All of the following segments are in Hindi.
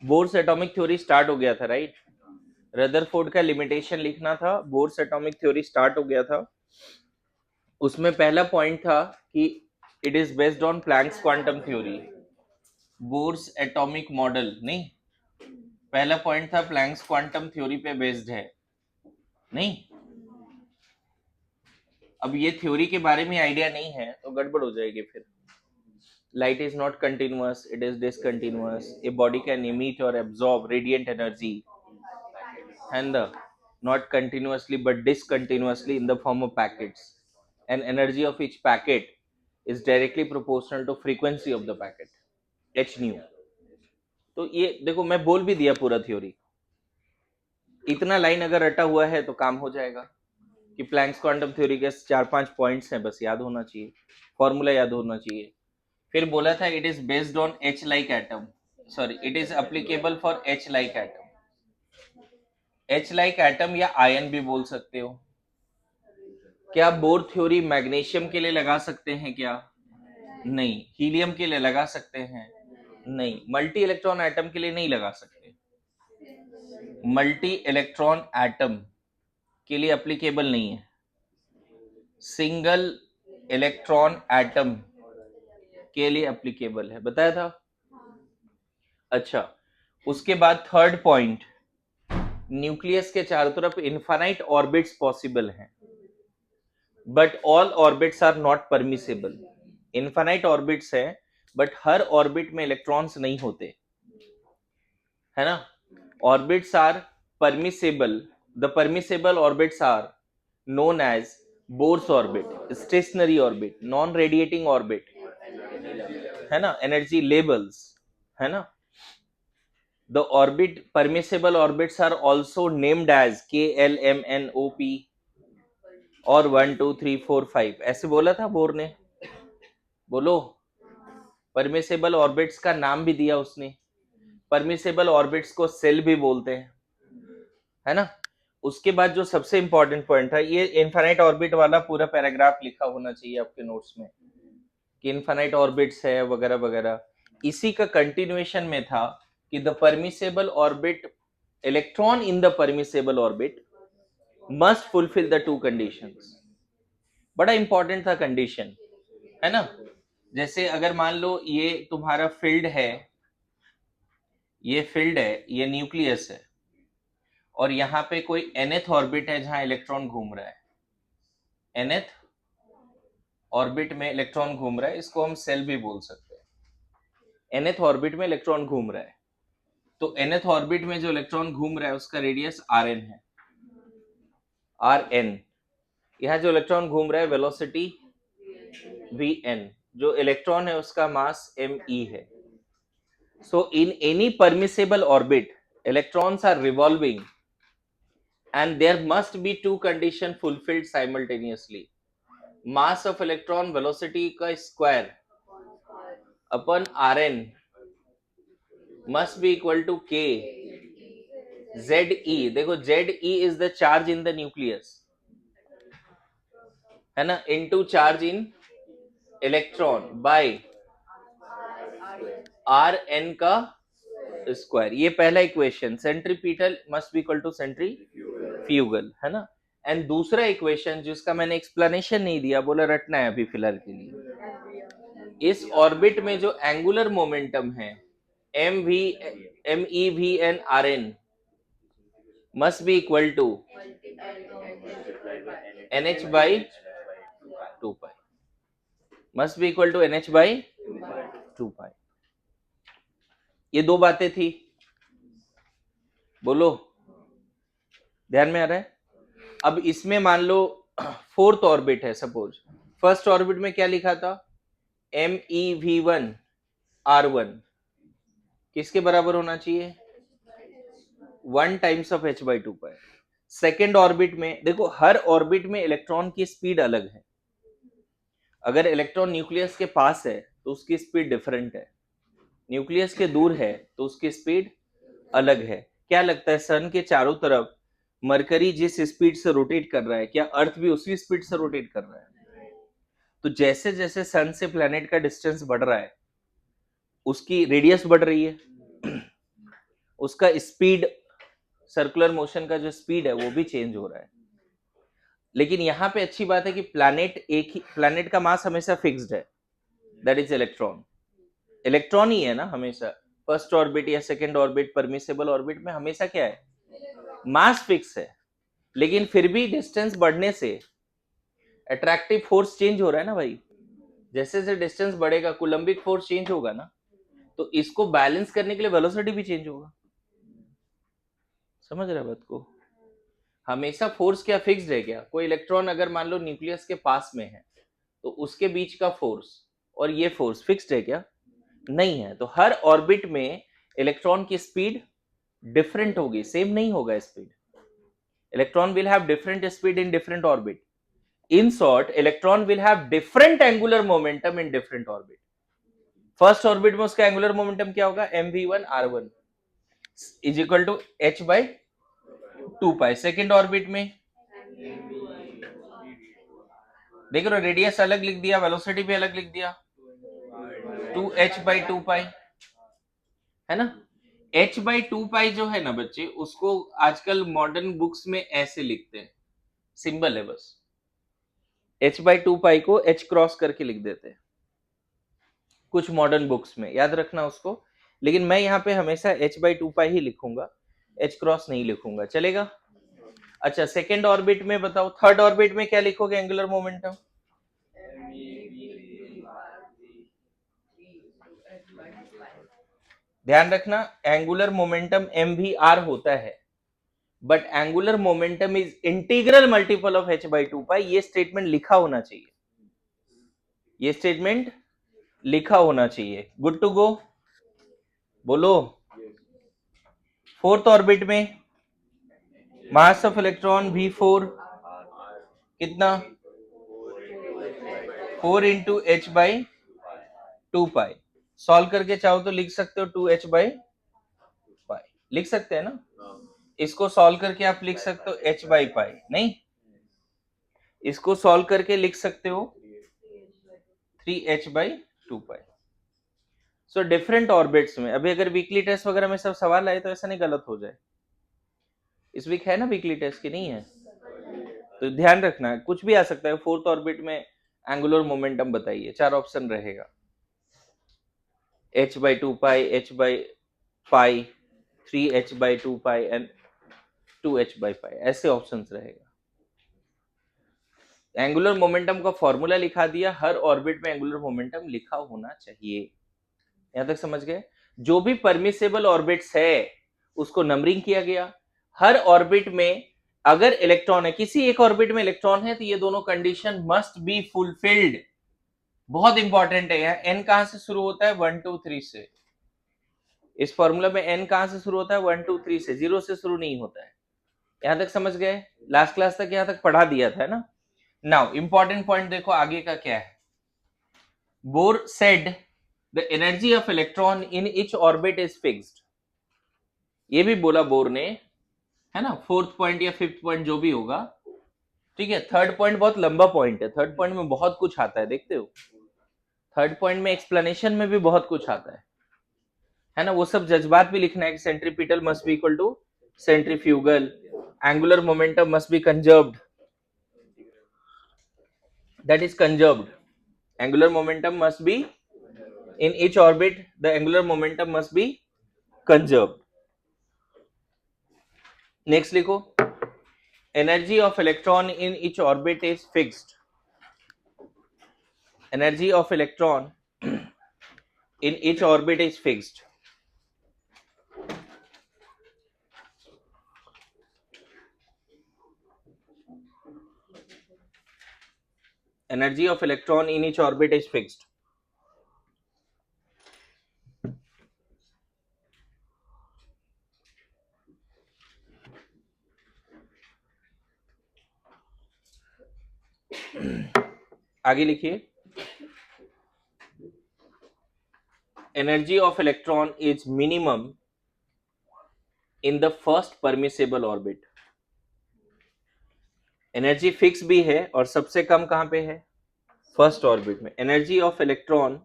बोर्स एटॉमिक थ्योरी स्टार्ट हो गया था, राइट? रदरफोर्ड का लिमिटेशन लिखना था, बोर्स एटॉमिक थ्योरी स्टार्ट हो गया था। उसमें पहला पॉइंट था कि it is based on Planck's quantum theory. Bohr's atomic model नहीं, पहला पॉइंट था प्लैंक्स क्वांटम थ्योरी पे बेस्ड है, नहीं? अब ये थ्योरी के बारे में आइडिया नहीं है तो गड़बड़ हो जाएगी फिर। Light is not continuous, it is discontinuous. A body can emit or absorb radiant energy and not continuously but discontinuously in the form of packets. And energy of each packet is directly proportional to frequency of the packet, h nu. तो ये देखो मैं बोल भी दिया पूरा थ्योरी, इतना लाइन अगर रटा हुआ है तो काम हो जाएगा कि प्लैंक्स क्वांटम थ्योरी के 4-5 पॉइंट्स हैं, बस याद होना चाहिए, फॉर्मूला याद होना चाहिए। फिर बोला था it is based on H like atom, sorry it is applicable for H like atom. H like atom या आयन भी बोल सकते हो। क्या बोर थ्योरी मैग्नीशियम के लिए लगा सकते हैं क्या? नहीं। हीलियम के लिए लगा सकते हैं? नहीं। मल्टी इलेक्ट्रॉन एटम के लिए नहीं लगा सकते। मल्टी इलेक्ट्रॉन एटम के लिए अप्लीकेबल नहीं है। सिंगल इलेक्ट्रॉन एटम के लिए अप्लीकेबल है, बताया था। अच्छा, उसके बाद थर्ड पॉइंट, न्यूक्लियस के चारों तरफ इनफाइनाइट ऑर्बिट्स पॉसिबल हैं, but all orbits are not permissible. Infinite orbits है बट हर ऑर्बिट में इलेक्ट्रॉन्स नहीं होते, है ना? Orbits are permissible, the permissible orbits are known as Bohr's orbit, stationary orbit, non-radiating orbit, है ना? Energy labels, है ना? The orbit permissible orbits are also named as K, L, M, N, O, P और 1, 2, 3, 4, 5 ऐसे बोला था बोर ने। बोलो, परमिसेबल ऑर्बिट्स का नाम भी दिया उसने। परमिसेबल ऑर्बिट्स को सेल भी बोलते हैं, है ना? उसके बाद जो सबसे इंपॉर्टेंट पॉइंट था, ये इनफाइनाइट ऑर्बिट वाला पूरा पैराग्राफ लिखा होना चाहिए आपके नोट्स में कि इनफाइनाइट ऑर्बिट्स है वगैरह वगैरह। इसी का कंटिन्यूएशन में था कि the permissible orbit, electron in the permissible orbit must fulfil the two conditions. बड़ा इंपॉर्टेंट था कंडीशन, है ना? जैसे अगर मान लो ये तुम्हारा फील्ड है, ये फील्ड है, ये न्यूक्लियस है, और यहाँ पे कोई nth ऑर्बिट है जहां इलेक्ट्रॉन घूम रहा है। nth ऑर्बिट में इलेक्ट्रॉन घूम रहा है, इसको हम सेल भी बोल सकते हैं। nth ऑर्बिट में इलेक्ट्रॉन घूम रहा है, तो nth ऑर्बिट में जो इलेक्ट्रॉन घूम रहा है उसका रेडियस rn है, rn। यहाँ जो इलेक्ट्रॉन घूम रहा है वेलोसिटी vn, जो इलेक्ट्रॉन है उसका मास me है। So in any permissible orbit, electrons are revolving and there must be two conditions fulfilled simultaneously. Mass of electron velocity का square upon Rn must be equal to K Ze। देखो Ze is the charge in the nucleus, है ना, into charge in electron by Rn का स्क्वायर। ये पहला equation, centripetal must be equal to centrifugal, है ना? एंड दूसरा इक्वेशन जिसका मैंने एक्सप्लेनेशन नहीं दिया, बोला रटना है अभी फिलहाल के लिए, इस ऑर्बिट में जो एंगुलर मोमेंटम है M E V N R n must be equal to N H by 2 pi, must be equal to N H by 2 pi. ये दो बातें थी, बोलो ध्यान में आ रहा है? अब इसमें मान लो फोर्थ ऑर्बिट है, सपोज फर्स्ट ऑर्बिट में क्या लिखा था, एम ई वी वन आर वन किसके बराबर होना चाहिए, 1 times of h by 2 pi. Second orbit में देखो, हर ऑर्बिट में इलेक्ट्रॉन की स्पीड अलग है। अगर इलेक्ट्रॉन न्यूक्लियस के पास है तो उसकी स्पीड डिफरेंट है, न्यूक्लियस के दूर है तो उसकी स्पीड अलग है। क्या लगता है सन के चारों तरफ मरकरी जिस स्पीड से रोटेट कर रहा है, क्या अर्थ भी उसी स्पीड से रोटेट कर रहा है? तो जैसे जैसे सन से प्लैनेट का डिस्टेंस बढ़ रहा है उसकी रेडियस बढ़ रही है, उसका स्पीड, सर्कुलर मोशन का जो स्पीड है वो भी चेंज हो रहा है। लेकिन यहां पे अच्छी बात है कि प्लैनेट का मास हमेशा फिक्स्ड है, दैट इज इलेक्ट्रॉन। इलेक्ट्रॉन ही है ना हमेशा, फर्स्ट ऑर्बिट या सेकंड ऑर्बिट, परमिसेबल ऑर्बिट में हमेशा क्या है, मास फिक्स है। लेकिन फिर भी डिस्टेंस बढ़ने से अट्रैक्टिव फोर्स चेंज हो रहा है ना भाई, जैसे जैसे डिस्टेंस बढ़ेगा कूलम्बिक फोर्स चेंज होगा ना, तो इसको बैलेंस करने के लिए वेलोसिटी भी चेंज होगा। समझ रहे बात को? हमेशा फोर्स क्या फिक्स्ड है क्या? कोई इलेक्ट्रॉन अगर मान लो न्यूक्लियस के पास में है तो उसके बीच का फोर्स और ये फोर्स फिक्स्ड है क्या? नहीं है। तो हर ऑर्बिट में इलेक्ट्रॉन की स्पीड डिफरेंट होगी, सेम नहीं होगा speed. Electron will have different speed in different orbit. In short, electron will have different angular momentum in different orbit. First orbit में उसका एंगुलर मोमेंटम क्या होगा, mv1r1 is equal to h by 2 pi. Second orbit में देख रहे हो, रेडियस अलग लिख दिया, वेलोसिटी भी अलग लिख दिया, 2h/2 पाई, है ना। h/2 पाई जो है ना बच्चे, उसको आजकल मॉडर्न बुक्स में ऐसे लिखते हैं, सिंबल है बस, h/2 पाई को h क्रॉस करके लिख देते हैं कुछ मॉडर्न बुक्स में, याद रखना उसको। लेकिन मैं यहाँ पे हमेशा h/2 पाई ही लिखूंगा, h क्रॉस नहीं लिखूंगा, चलेगा। अच्छा, सेकेंड ऑर्बिट में बताओ, थर्ड ऑर्बिट में क्या लिखोगे एंगुलर मोमेंटम? ध्यान रखना, एंगुलर मोमेंटम mvr होता है, but angular momentum is integral multiple of h/2 पाई। ये स्टेटमेंट लिखा होना चाहिए, ये स्टेटमेंट लिखा होना चाहिए। गुड टू गो, बोलो। फोर्थ ऑर्बिट में मास ऑफ इलेक्ट्रॉन v4 कितना, 4 × h/2 पाई। सॉल्व करके चाहो तो लिख सकते हो 2h/पाई, लिख सकते हैं ना। इसको सॉल्व करके आप लिख सकते हो h/पाई, नहीं, इसको सॉल्व करके लिख सकते हो 3h/2 पाई। सो डिफरेंट ऑर्बिट्स में, अभी अगर वीकली टेस्ट वगैरह में सब सवाल आए तो ऐसा नहीं गलत हो जाए। इस वीक है ना वीकली टेस्ट की, नहीं है तो ध्यान रखना, कुछ भी आ सकता है। फोर्थ ऑर्बिट में एंगुलर मोमेंटम बताइए, 4 ऑप्शन रहेगा, h/2 pi, h/पाई, 3h/2 pi and 2h/पाई, ऐसे ऑप्शंस रहेगा। एंगुलर मोमेंटम का फॉर्मूला लिखा दिया, हर ऑर्बिट में एंगुलर मोमेंटम लिखा होना चाहिए। यहां तक समझ गए? जो भी परमिसेबल ऑर्बिट्स है उसको नंबरिंग किया गया। हर ऑर्बिट में अगर इलेक्ट्रॉन है, किसी एक ऑर्बिट में इलेक्ट्रॉन है, तो ये दोनों कंडीशन मस्ट बी फुलफिल्ड। बहुत इंपॉर्टेंट है। यहाँ एन कहां से शुरू होता है, 1 2 3 से। इस फॉर्मूला में एन कहां से शुरू होता है, 1 2 3 से, 0 से शुरू नहीं होता है। यहां तक समझ गए? लास्ट क्लास तक यहां तक पढ़ा दिया था ना। नाउ इंपॉर्टेंट पॉइंट देखो आगे का क्या है। Bore said the energy of electron in each orbit is fixed. ये भी बोला बोर ने, है ना। फोर्थ पॉइंट या फिफ्थ पॉइंट जो भी होगा, ठीक है। थर्ड पॉइंट बहुत लंबा पॉइंट है, थर्ड पॉइंट में बहुत कुछ आता है, देखते हो। थर्ड पॉइंट में एक्सप्लेनेशन में भी बहुत कुछ आता है ना। वो सब जज्बात भी लिखना है कि centripetal must be equal to centrifugal, angular momentum must be conserved, that is conserved. Angular momentum must be in each orbit, the angular momentum must be conserved. Next लिखो, energy of electron in each orbit is fixed. Energy of electron in each orbit is fixed. Energy of electron in each orbit is fixed. आगे लिखिए, energy of electron is minimum in the first permissible orbit. Energy fix भी है और सबसे कम कहां पे है, फर्स्ट ऑर्बिट में। Energy of electron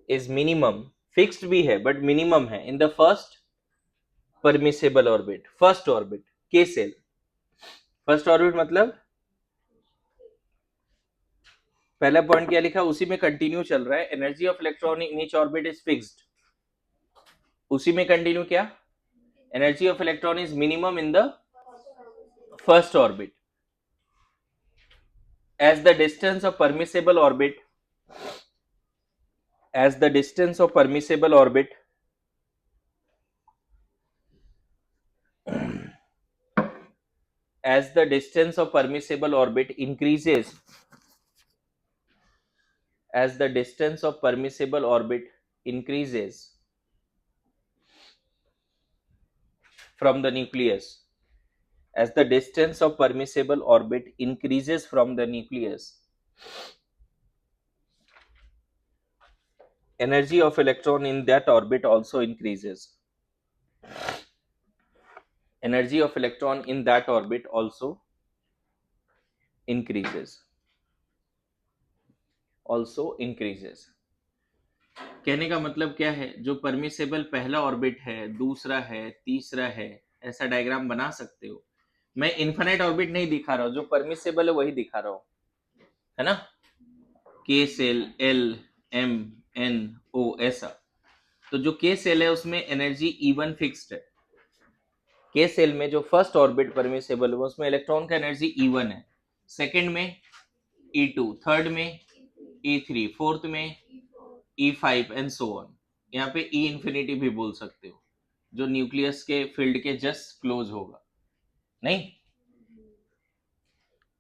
is minimum fixed भी है बट मिनिमम है in the first permissible orbit, first orbit के सेल। फर्स्ट ऑर्बिट मतलब पहला पॉइंट क्या लिखा, उसी में कंटिन्यू चल रहा है, energy of electron in each orbit is fixed, उसी में कंटिन्यू क्या, energy of electron is minimum in the first orbit as the distance of permissible orbit as the distance of permissible orbit as the distance of permissible orbit increases, as the distance of permissible orbit increases from the nucleus, as the distance of permissible orbit increases from the nucleus, energy of electron in that orbit also increases, energy of electron in that orbit also increases, also increases। कहने का मतलब क्या है, जो परमिसेबल पहला ऑर्बिट है, दूसरा है, तीसरा है, ऐसा डायग्राम बना सकते हो। मैं इन्फिनिट ऑर्बिट नहीं दिखा रहा हूं, जो परमिसेबल है वही दिखा रहा हूं, है ना, के सेल, एल, एम, एन, ओ, ऐसा। तो जो के सेल है उसमें एनर्जी E1 फिक्स्ड है, के सेल में जो फर्स्ट ऑर्बिट परमिसेबल है उसमें इलेक्ट्रॉन का एनर्जी E1 है, सेकंड में E2, थर्ड में E3, फोर्थ में E5 एंड सो ऑन। यहाँ पे E इंफिनिटी भी बोल सकते हो, जो न्यूक्लियस के फील्ड के जस्ट क्लोज होगा। नहीं,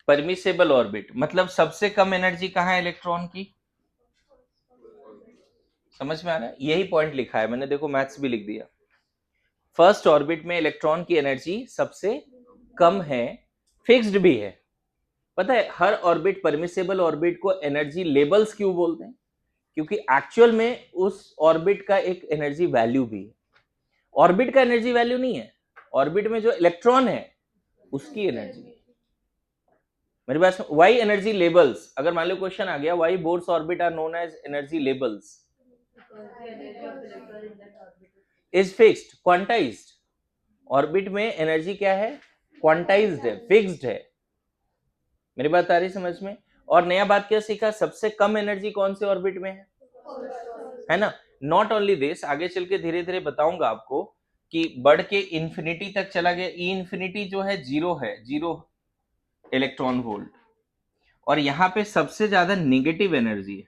परमिसेबल ऑर्बिट मतलब सबसे कम एनर्जी कहाँ है इलेक्ट्रॉन की, समझ में आ रहा है, यही पॉइंट लिखा है मैंने, देखो मैथ्स भी लिख दिया। फर्स्ट ऑर्बिट में इलेक्ट्रॉन की एनर्जी सबसे कम है, फिक्स्ड भी है। पता है हर ऑर्बिट, परमिसेबल ऑर्बिट को एनर्जी लेवल्स क्यों बोलते हैं, क्योंकि एक्चुअल में उस ऑर्बिट का एक एनर्जी वैल्यू भी है। ऑर्बिट का एनर्जी वैल्यू नहीं है, ऑर्बिट में जो इलेक्ट्रॉन है उसकी एनर्जी। मेरे पास वाई एनर्जी लेबल्स, अगर मान लो क्वेश्चन आ गया why Bohr's orbit are known as energy levels, is fixed, quantised. Orbit में एनर्जी क्या है, क्वांटाइज्ड है, फिक्स्ड है। मेरी बात आ रही समझ में। और नया बात क्या सीखा, सबसे कम एनर्जी कौन से ऑर्बिट में है ना। नॉट ओनली दिस, आगे चल के धीरे धीरे बताऊंगा आपको कि बढ़ के इंफिनिटी तक चला गया। ई इंफिनिटी जो है जीरो है, जीरो इलेक्ट्रॉन वोल्ट, और यहां पे सबसे ज्यादा नेगेटिव एनर्जी है,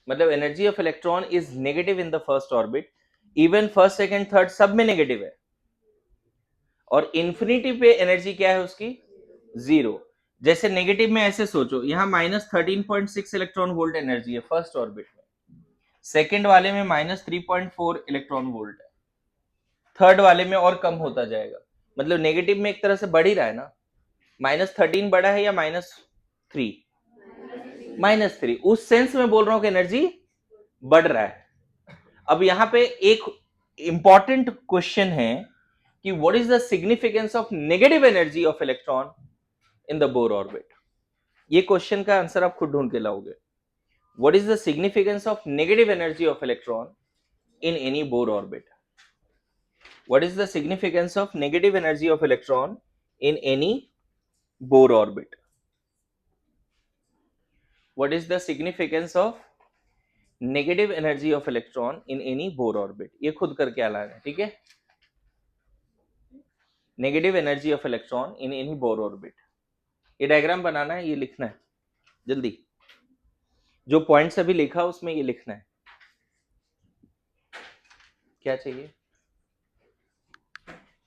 मतलब energy of electron is negative in the first orbit, even first second third सब में नेगेटिव है। और इंफिनिटी पे एनर्जी क्या है उसकी, जीरो। जैसे नेगेटिव में ऐसे सोचो, यहां -13.6 इलेक्ट्रॉन वोल्ट एनर्जी है फर्स्ट ऑर्बिट में, सेकंड वाले में -3.4 इलेक्ट्रॉन वोल्ट है, थर्ड वाले में और कम होता जाएगा। मतलब नेगेटिव में एक तरह से बढ़ ही रहा है ना, -13 बड़ा है या -3, -3, उस सेंस में बोल रहा हूं कि एनर्जी बढ़ रहा है। अब यहां पे एक इंपॉर्टेंट क्वेश्चन है कि what is the significance of negative energy of electron in the Bohr orbit. ये क्वेश्चन का आंसर आप खुद ढूंढ के लाओगे। What is the significance of negative energy of electron in any Bohr orbit. What is the significance of negative energy of electron in any Bohr orbit? What is the significance of negative energy of electron in any Bohr orbit? ये खुद करके आना है, ठीक है। Negative energy of electron in any Bohr orbit, ये डायग्राम बनाना है, ये लिखना है जल्दी, जो पॉइंट्स अभी लिखा उसमें ये लिखना है। क्या चाहिए,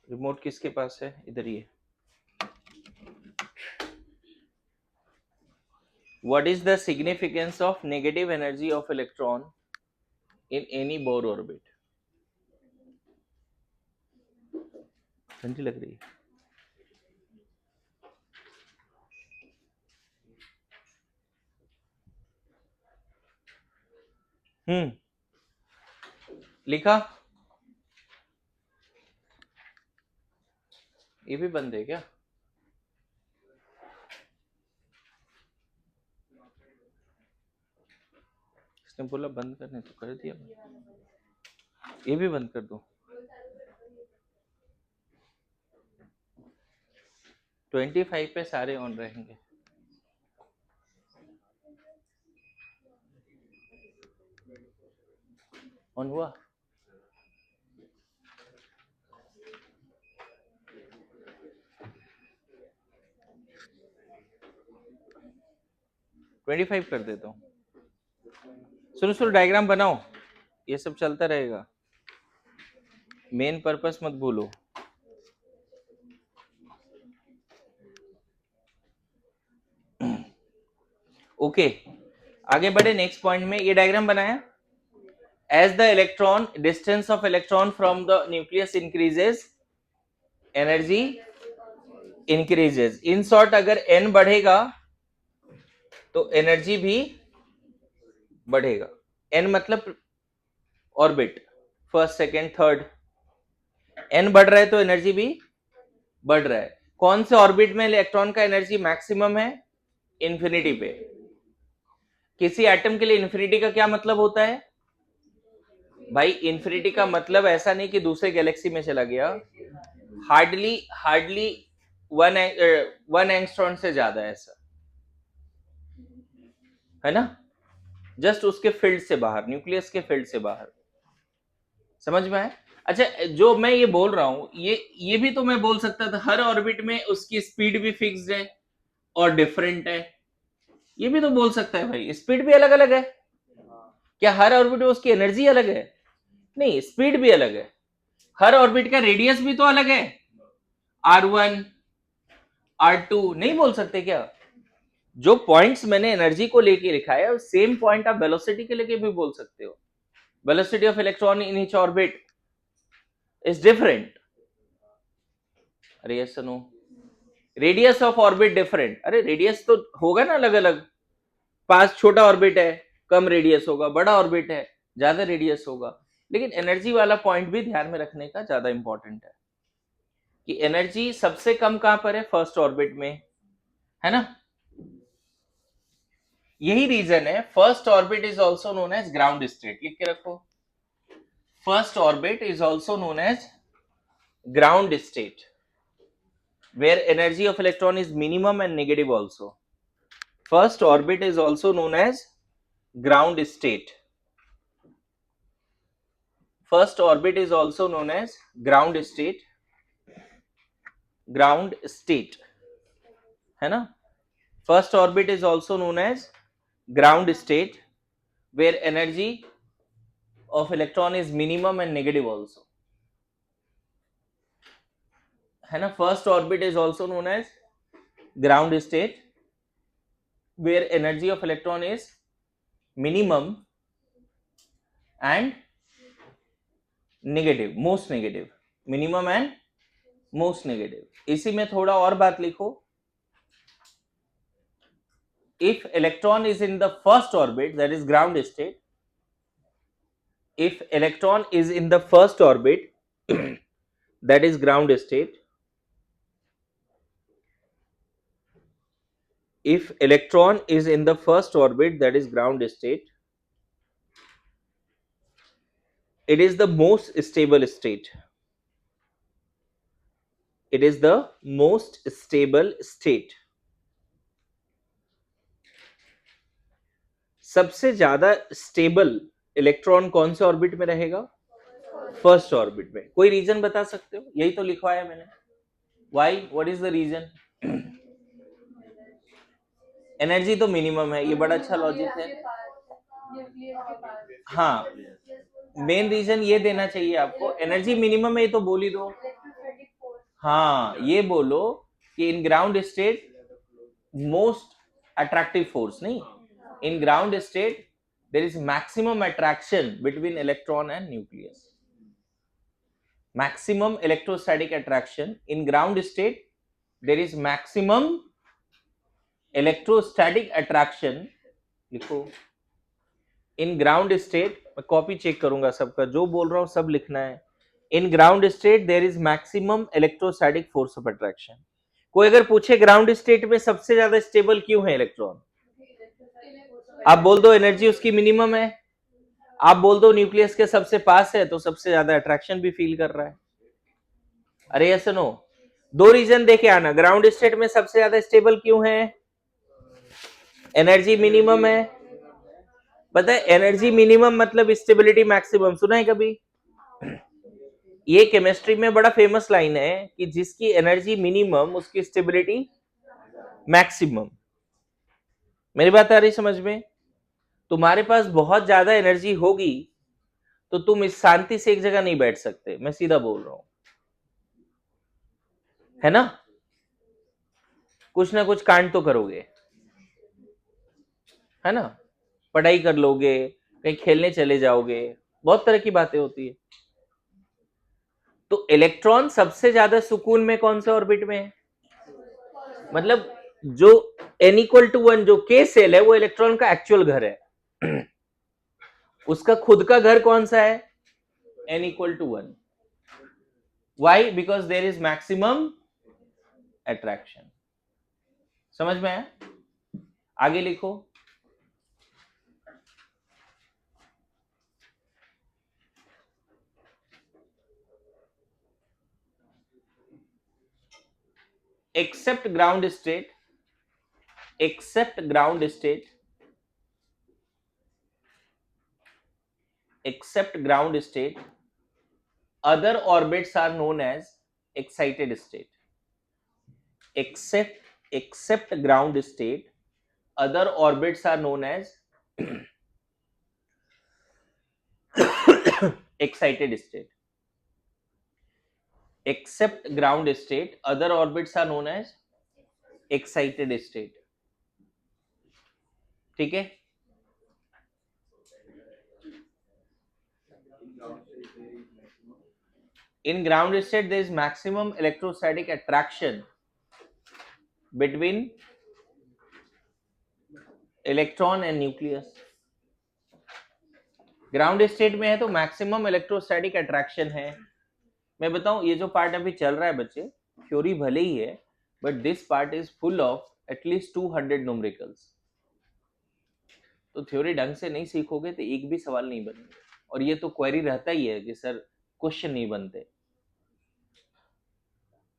रिमोट किसके पास है, इधर ही है। What is the significance of negative energy of electron in any Bohr orbit? ठंडी लग रही है। लिखा, ये भी बंद है क्या, इसने बोला बंद करने तो कर दिया। ये भी बंद कर दो। 25 पे सारे ऑन रहेंगे। ऑन हुआ? ट्वेंटी फाइव कर देता हूँ। सुनो सुनो, डायग्राम बनाओ, ये सब चलता रहेगा, मेन पर्पस मत भूलो। ओके, आगे बढ़े नेक्स्ट पॉइंट में। ये डायग्राम बनाया, as the electron distance of electron from the nucleus increases energy increases. In short, अगर एन बढ़ेगा तो एनर्जी भी बढ़ेगा। एन मतलब orbit, first second third, n बढ़ रहा है तो एनर्जी भी बढ़ रहा है। कौन से ऑर्बिट में इलेक्ट्रॉन का एनर्जी मैक्सिमम है? इंफिनिटी पे। किसी एटम के लिए इंफिनिटी का क्या मतलब होता है भाई? इंफिनिटी का मतलब ऐसा नहीं कि दूसरे गैलेक्सी में चला गया, हार्डली हार्डली वन एंगस्ट्रॉन से ज्यादा, ऐसा है ना, जस्ट उसके फील्ड से बाहर, न्यूक्लियस के फील्ड से बाहर। समझ में आया? अच्छा, जो मैं ये बोल रहा हूं, ये भी तो मैं बोल सकता था हर ऑर्बिट में उसकी स्पीड भी फिक्स्ड है और डिफरेंट है। ये भी तो बोल सकता है भाई, स्पीड भी अलग अलग है। क्या हर ऑर्बिट में उसकी एनर्जी अलग है? नहीं, स्पीड भी अलग है। हर ऑर्बिट का रेडियस भी तो अलग है, R1 R2। नहीं बोल सकते क्या? जो पॉइंट्स मैंने एनर्जी को लेके लिखा है, सेम पॉइंट आप वेलोसिटी के लेके भी बोल सकते हो। Velocity of electron in each orbit is different. अरे yes no, radius of orbit different. अरे रेडियस तो होगा ना अलग अलग, पास छोटा ऑर्बिट है कम रेडियस होगा, बड़ा ऑर्बिट है ज्यादा रेडियस होगा। लेकिन एनर्जी वाला पॉइंट भी ध्यान में रखने का ज्यादा इंपॉर्टेंट है कि एनर्जी सबसे कम कहां पर है? फर्स्ट ऑर्बिट में, है ना। यही रीजन है first orbit is also known as ground state. लिख के रखो, first orbit is also known as ground state, where energy of electron is minimum and negative also. First orbit is also known as ground state. First orbit is also known as ground state. Ground state, है ना। First orbit is also known as ground state, where energy of electron is minimum and negative also, है ना। First orbit is also known as ground state, where energy of electron is minimum and negative, most negative, minimum and most negative. इसी में थोड़ा और बात लिखो, if electron is in the first orbit, that is ground state, if electron is in the first orbit that is ground state, if electron is in the first orbit that is ground state, it is the most stable state, it is the most stable state. सबसे ज्यादा स्टेबल इलेक्ट्रॉन कौन से ऑर्बिट में रहेगा? फर्स्ट ऑर्बिट में। कोई रीजन बता सकते हो? यही तो लिखवाया मैंने, why, what is the reason? Energy तो मिनिमम है, ये बड़ा अच्छा लॉजिक है। हाँ, मेन रीजन ये देना चाहिए आपको, एनर्जी मिनिमम है, ये तो बोल ही दो। हाँ, ये बोलो कि in ground state most attractive force, नहीं, in ground state there is maximum attraction between electron and nucleus, maximum electrostatic attraction in ground state, there is maximum electrostatic attraction, लिखो, in ground state, मैं कॉपी चेक करूंगा सबका, जो बोल रहा हूं सब लिखना है। in ground state there is maximum electrostatic force of attraction. कोई अगर पूछे ग्राउंड स्टेट में सबसे ज्यादा स्टेबल क्यों है इलेक्ट्रॉन, आप बोल दो एनर्जी उसकी मिनिमम है। आप बोल दो न्यूक्लियस के सबसे पास है तो सबसे ज्यादा अट्रैक्शन भी फील कर रहा है। अरे यस नो, दो रीजन देखे आना, ग्राउंड स्टेट में सबसे ज्यादा स्टेबल क्यों है? एनर्जी मिनिमम है। पता है एनर्जी मिनिमम मतलब स्टेबिलिटी मैक्सिमम, सुना है कभी? ये केमिस्ट्री में बड़ा फेमस लाइन है कि जिसकी एनर्जी मिनिमम उसकी स्टेबिलिटी मैक्सिमम। मेरी बात आ रही समझ में? तुम्हारे पास बहुत ज्यादा एनर्जी होगी तो तुम इस शांति से एक जगह नहीं बैठ सकते, मैं सीधा बोल रहा हूं, है ना? कुछ ना कुछ कांड तो करोगे, है ना? पढ़ाई कर लोगे, कहीं खेलने चले जाओगे, बहुत तरह की बातें होती है। तो इलेक्ट्रॉन सबसे ज्यादा सुकून में कौन से ऑर्बिट में है? मतलब जो n=1 जो के सेल है वो इलेक्ट्रॉन का एक्चुअल घर है। उसका खुद का घर कौन सा है? n=1। Why? Because there is maximum attraction. समझ में आया? आगे लिखो। except ground state, except ground state, except ground state, other orbits are known as excited state. Except ground state, other orbits are known as excited state. Except ground state, other orbits are known as excited state. ठीक है? In ground state there is maximum electrostatic attraction between electron and nucleus. Ground state में है तो मैक्सिमम इलेक्ट्रोस्टैटिक अट्रैक्शन है। मैं बताऊं, ये जो पार्ट अभी चल रहा है बच्चे, थ्योरी भले ही है but this part is full of at least 200 numericals. तो थ्योरी ढंग से नहीं सीखोगे तो एक भी सवाल नहीं बनेंगे, और ये तो क्वेरी रहता ही है कि सर क्वेश्चन नहीं बनते।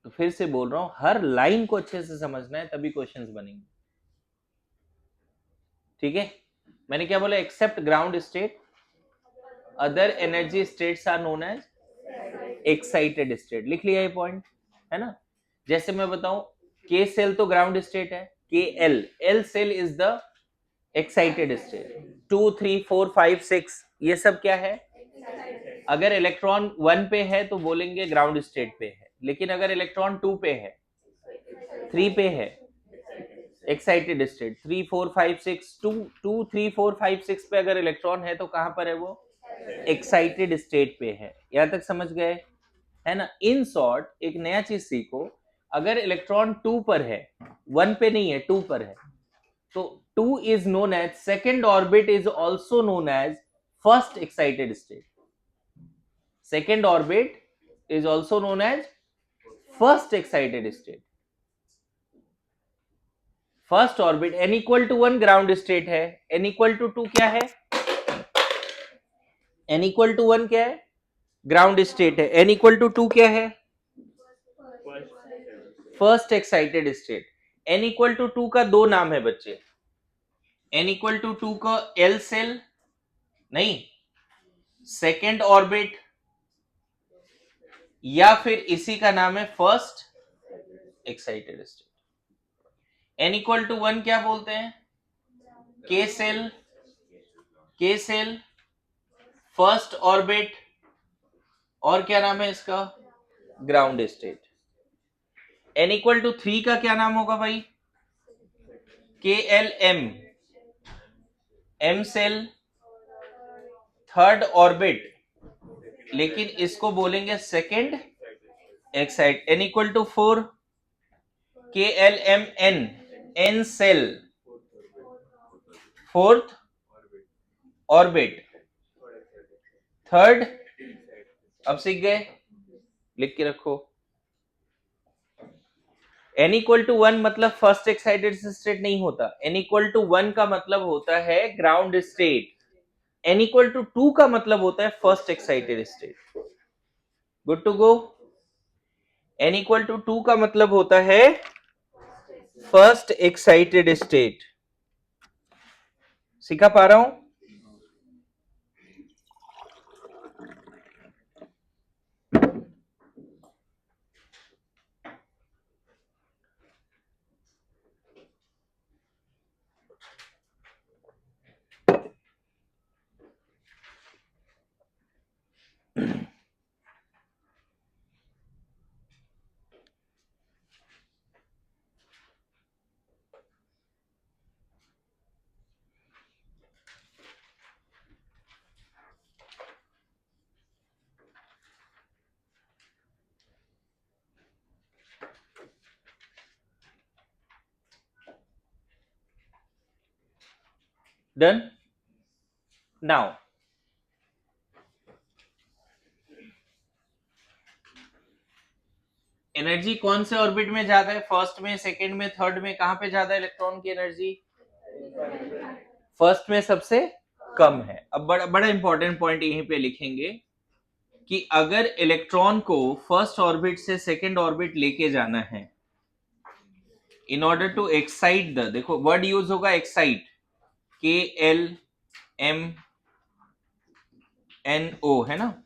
तो फिर से बोल रहा हूं, हर लाइन को अच्छे से समझना है तभी क्वेश्चंस बनेंगे। ठीक है? मैंने क्या बोला? Except ground state, other energy states are known as excited state. लिख लिया ये पॉइंट, है ना? जैसे मैं बताऊं, के सेल तो ग्राउंड स्टेट है, K L shell is the excited state. 2 3 4 5 6 ये सब क्या है? अगर इलेक्ट्रॉन 1 पे है तो बोलेंगे ग्राउंड स्टेट पे है, लेकिन अगर इलेक्ट्रॉन 2 पे है, 3 पे है, एक्साइटेड स्टेट। 3 4 5 6 2 3 4 5 6 पे अगर इलेक्ट्रॉन है तो कहां पर है वो? एक्साइटेड स्टेट पे है। यहां तक समझ गए, है ना? इन शॉर्ट एक नया चीज सीखो, अगर इलेक्ट्रॉन 2 पर है, 1 पे नहीं है, 2 पर है, तो 2 is known as second orbit, is also known as first excited state. Second orbit is also known as first excited state. First orbit n=1 ground state है, n=2 क्या है? n=1 क्या है? ग्राउंड स्टेट है। n=2 क्या है? First excited state. n=2 का दो नाम है बच्चे, n=2 का एल सेल नहीं, सेकेंड ऑर्बिट, या फिर इसी का नाम है फर्स्ट एक्साइटेड स्टेट। n=1 क्या बोलते हैं? के सेल, के सेल, फर्स्ट ऑर्बिट, और क्या नाम है इसका? Ground state. n=3 का क्या नाम होगा भाई? K L M, M shell, third orbit, लेकिन इसको बोलेंगे second excite. n=4, K L M N, N shell, fourth orbit, third. अब सीख गए? लिख के रखो। n=1 मतलब फर्स्ट एक्साइटेड स्टेट नहीं होता, n=1 का मतलब होता है ground state. n equal to 2 का मतलब होता है first excited state. Good to go. n equal to 2 का मतलब होता है फर्स्ट एक्साइटेड स्टेट. सिखा पा रहा हूं? डन. नाउ एनर्जी कौन से ऑर्बिट में ज्यादा है? फर्स्ट में, सेकंड में, थर्ड में? कहां पे ज्यादा इलेक्ट्रॉन की एनर्जी? फर्स्ट में सबसे कम है. अब बड़ा बड़ा इंपॉर्टेंट पॉइंट यहीं पे लिखेंगे कि अगर इलेक्ट्रॉन को फर्स्ट ऑर्बिट से सेकंड ऑर्बिट लेके जाना है, in order to excite the, देखो वर्ड यूज होगा एक्साइट, KLMNO, है ना.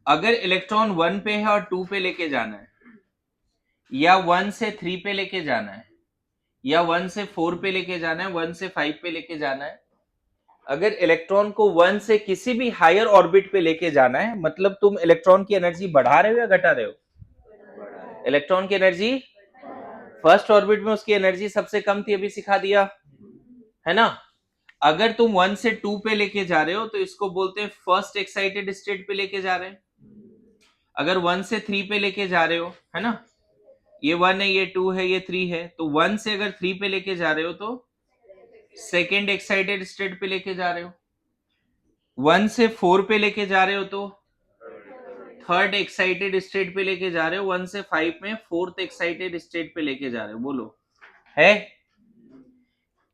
अगर इलेक्ट्रॉन 1 पे है और 2 पे लेके जाना है, या 1 से 3 पे लेके जाना है, या 1 से 4 पे लेके जाना है, 1 से 5 पे लेके जाना है, अगर इलेक्ट्रॉन को 1 से किसी भी हायर ऑर्बिट पे लेके जाना है, मतलब तुम इलेक्ट्रॉन की एनर्जी बढ़ा रहे हो या घटा रहे हो? इलेक्ट्रॉन की एनर्जी, फर्स्ट ऑर्बिट में उसकी एनर्जी सबसे कम थी, अभी सिखा दिया है ना. अगर तुम 1 से 2 पे लेके जा रहे हो तो इसको बोलते हैं फर्स्ट एक्साइटेड स्टेट पे लेके जा रहे हैं. अगर 1 से 3 पे लेके जा रहे हो, है ना, ये 1 है, ये 2 है, ये 3 है, तो 1 से अगर 3 पे लेके जा रहे हो तो सेकेंड एक्साइटेड स्टेट पे लेके जा रहे हो. 1 से 4 पे लेके जा रहे हो तो थर्ड एक्साइटेड स्टेट पे लेके जा रहे हो. 1 से 5 में फोर्थ एक्साइटेड स्टेट पे लेके जा रहे हो. बोलो, है.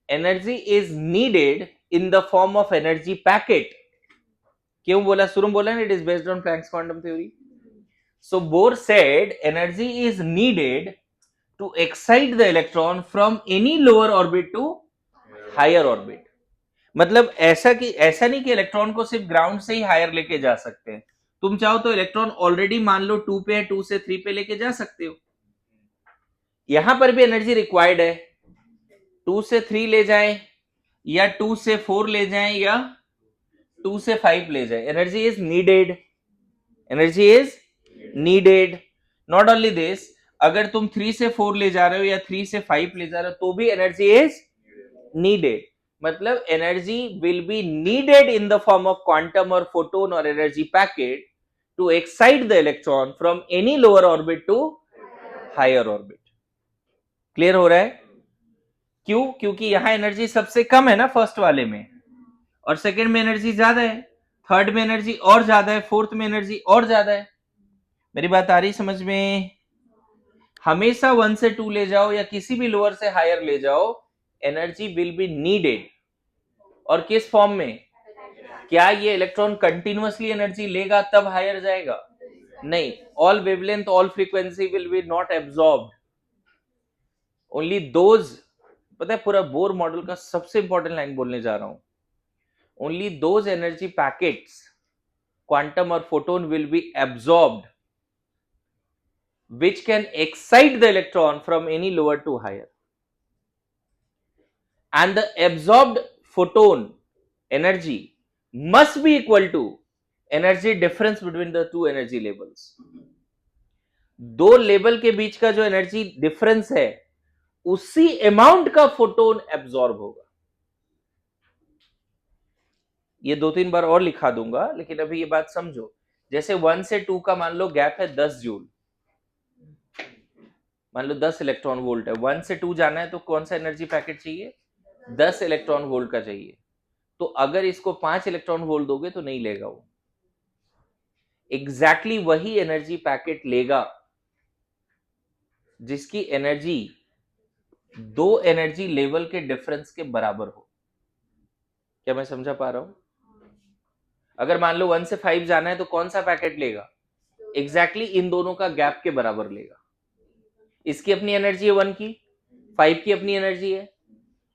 Energy is needed in the form of energy packet. क्यों बोला? शुरू बोला ना, it is based on Planck's quantum theory. So Bohr said energy is needed to excite the electron from any lower orbit to higher orbit. मतलब ऐसा नहीं कि इलेक्ट्रॉन को सिर्फ ग्राउंड से ही हायर लेके जा सकते हैं. तुम चाहो तो इलेक्ट्रॉन ऑलरेडी मान लो 2 पे है, 2 से 3 पे लेके जा सकते हो. यहां पर भी एनर्जी रिक्वायर्ड है. 2 से 3 ले जाएं, या 2 से 4 ले जाएं, या 2 से 5 ले जाएं, energy is needed. Energy is needed. Not only this, अगर तुम 3 से 4 ले जा रहे हो या 3 से 5 ले जा रहे हो तो भी एनर्जी इज नीडेड. मतलब energy will be needed in the form of quantum और फोटोन और energy packet to excite the electron from any lower orbit to higher orbit. Clear हो रहा है? क्यों? क्योंकि यहां एनर्जी सबसे कम है ना फर्स्ट वाले में, और सेकंड में एनर्जी ज्यादा है, थर्ड में एनर्जी और ज्यादा है, फोर्थ में एनर्जी और ज्यादा है. मेरी बात आ रही समझ में? हमेशा 1 से 2 ले जाओ या किसी भी लोअर से हायर ले जाओ, एनर्जी विल बी नीडेड. और किस फॉर्म में? क्या ये इलेक्ट्रॉन कंटिन्यूअसली एनर्जी लेगा तब हायर जाएगा? नहीं. All wavelength, all frequency will be not absorbed. Only those, पता है पूरा बोर मॉडल का सबसे इंपॉर्टेंट लाइन बोलने जा रहा हूं. Only those energy packets, quantum और photon, will be absorbed which can excite the electron from any lower to higher. And the absorbed photon energy must be equal to energy difference between the two energy levels. दो लेवल के बीच का जो एनर्जी डिफरेंस है, उसी अमाउंट का फोटोन एब्सॉर्ब होगा. ये 2-3 बार और लिखा दूंगा, लेकिन अभी ये बात समझो. जैसे 1 से 2 का मान लो गैप है 10 जूल, मान लो 10 इलेक्ट्रॉन वोल्ट है. 1 से 2 जाना है तो कौन सा एनर्जी पैकेट चाहिए? 10 इलेक्ट्रॉन वोल्ट का चाहिए. तो अगर इसको 5 इलेक्ट्रॉन वोल्ट दोगे तो नहीं लेगा वो. एग्जैक्टली वही एनर्जी पैकेट लेगा जिसकी एनर्जी दो एनर्जी लेवल के डिफरेंस के बराबर हो. क्या मैं समझा पा रहा हूं? अगर मान लो 1 से 5 जाना है तो कौन सा पैकेट लेगा? एग्जैक्टली इन दोनों का गैप के बराबर लेगा। इसकी अपनी एनर्जी है 1 की, 5 की अपनी एनर्जी है,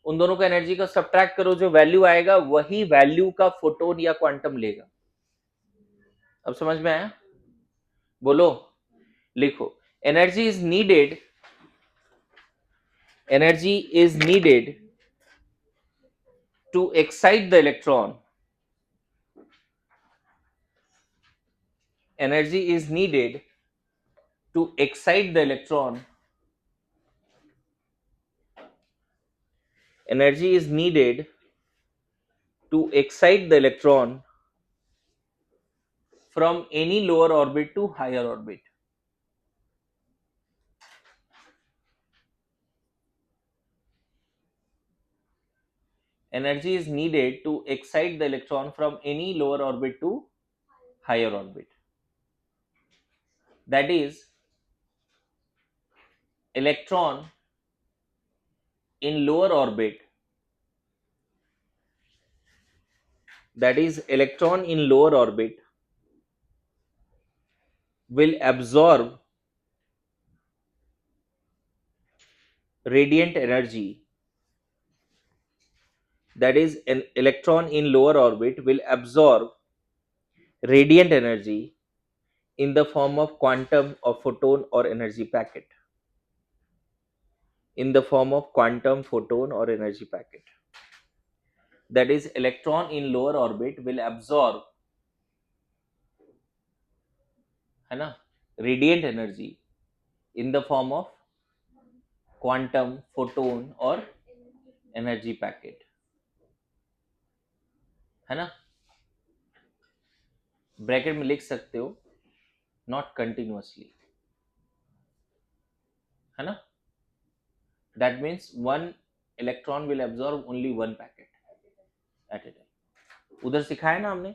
उन दोनों का एनर्जी का सब्ट्रैक्ट करो, जो वैल्यू आएगा वही वैल्यू का फोटोन या क्वांटम लेगा। अब समझ में आया? बोलो, लिखो। Energy is needed, energy is needed to excite the electron, energy is needed to excite the electron, energy is needed to excite the electron from any lower orbit to higher orbit. Energy is needed to excite the electron from any lower orbit to higher orbit. That is, electron in lower orbit, that is, electron in lower orbit will absorb radiant energy. That is, an electron in lower orbit will absorb radiant energy in the form of quantum or photon or energy packet. In the form of quantum, photon or energy packet. That is, electron in lower orbit will absorb, है ना, radiant energy in the form of quantum, photon or energy packet, है ना। ब्रैकेट में लिख सकते हो not continuously, है ना। That means one electron will absorb only one packet at a time. उधर सिखाया ना हमने,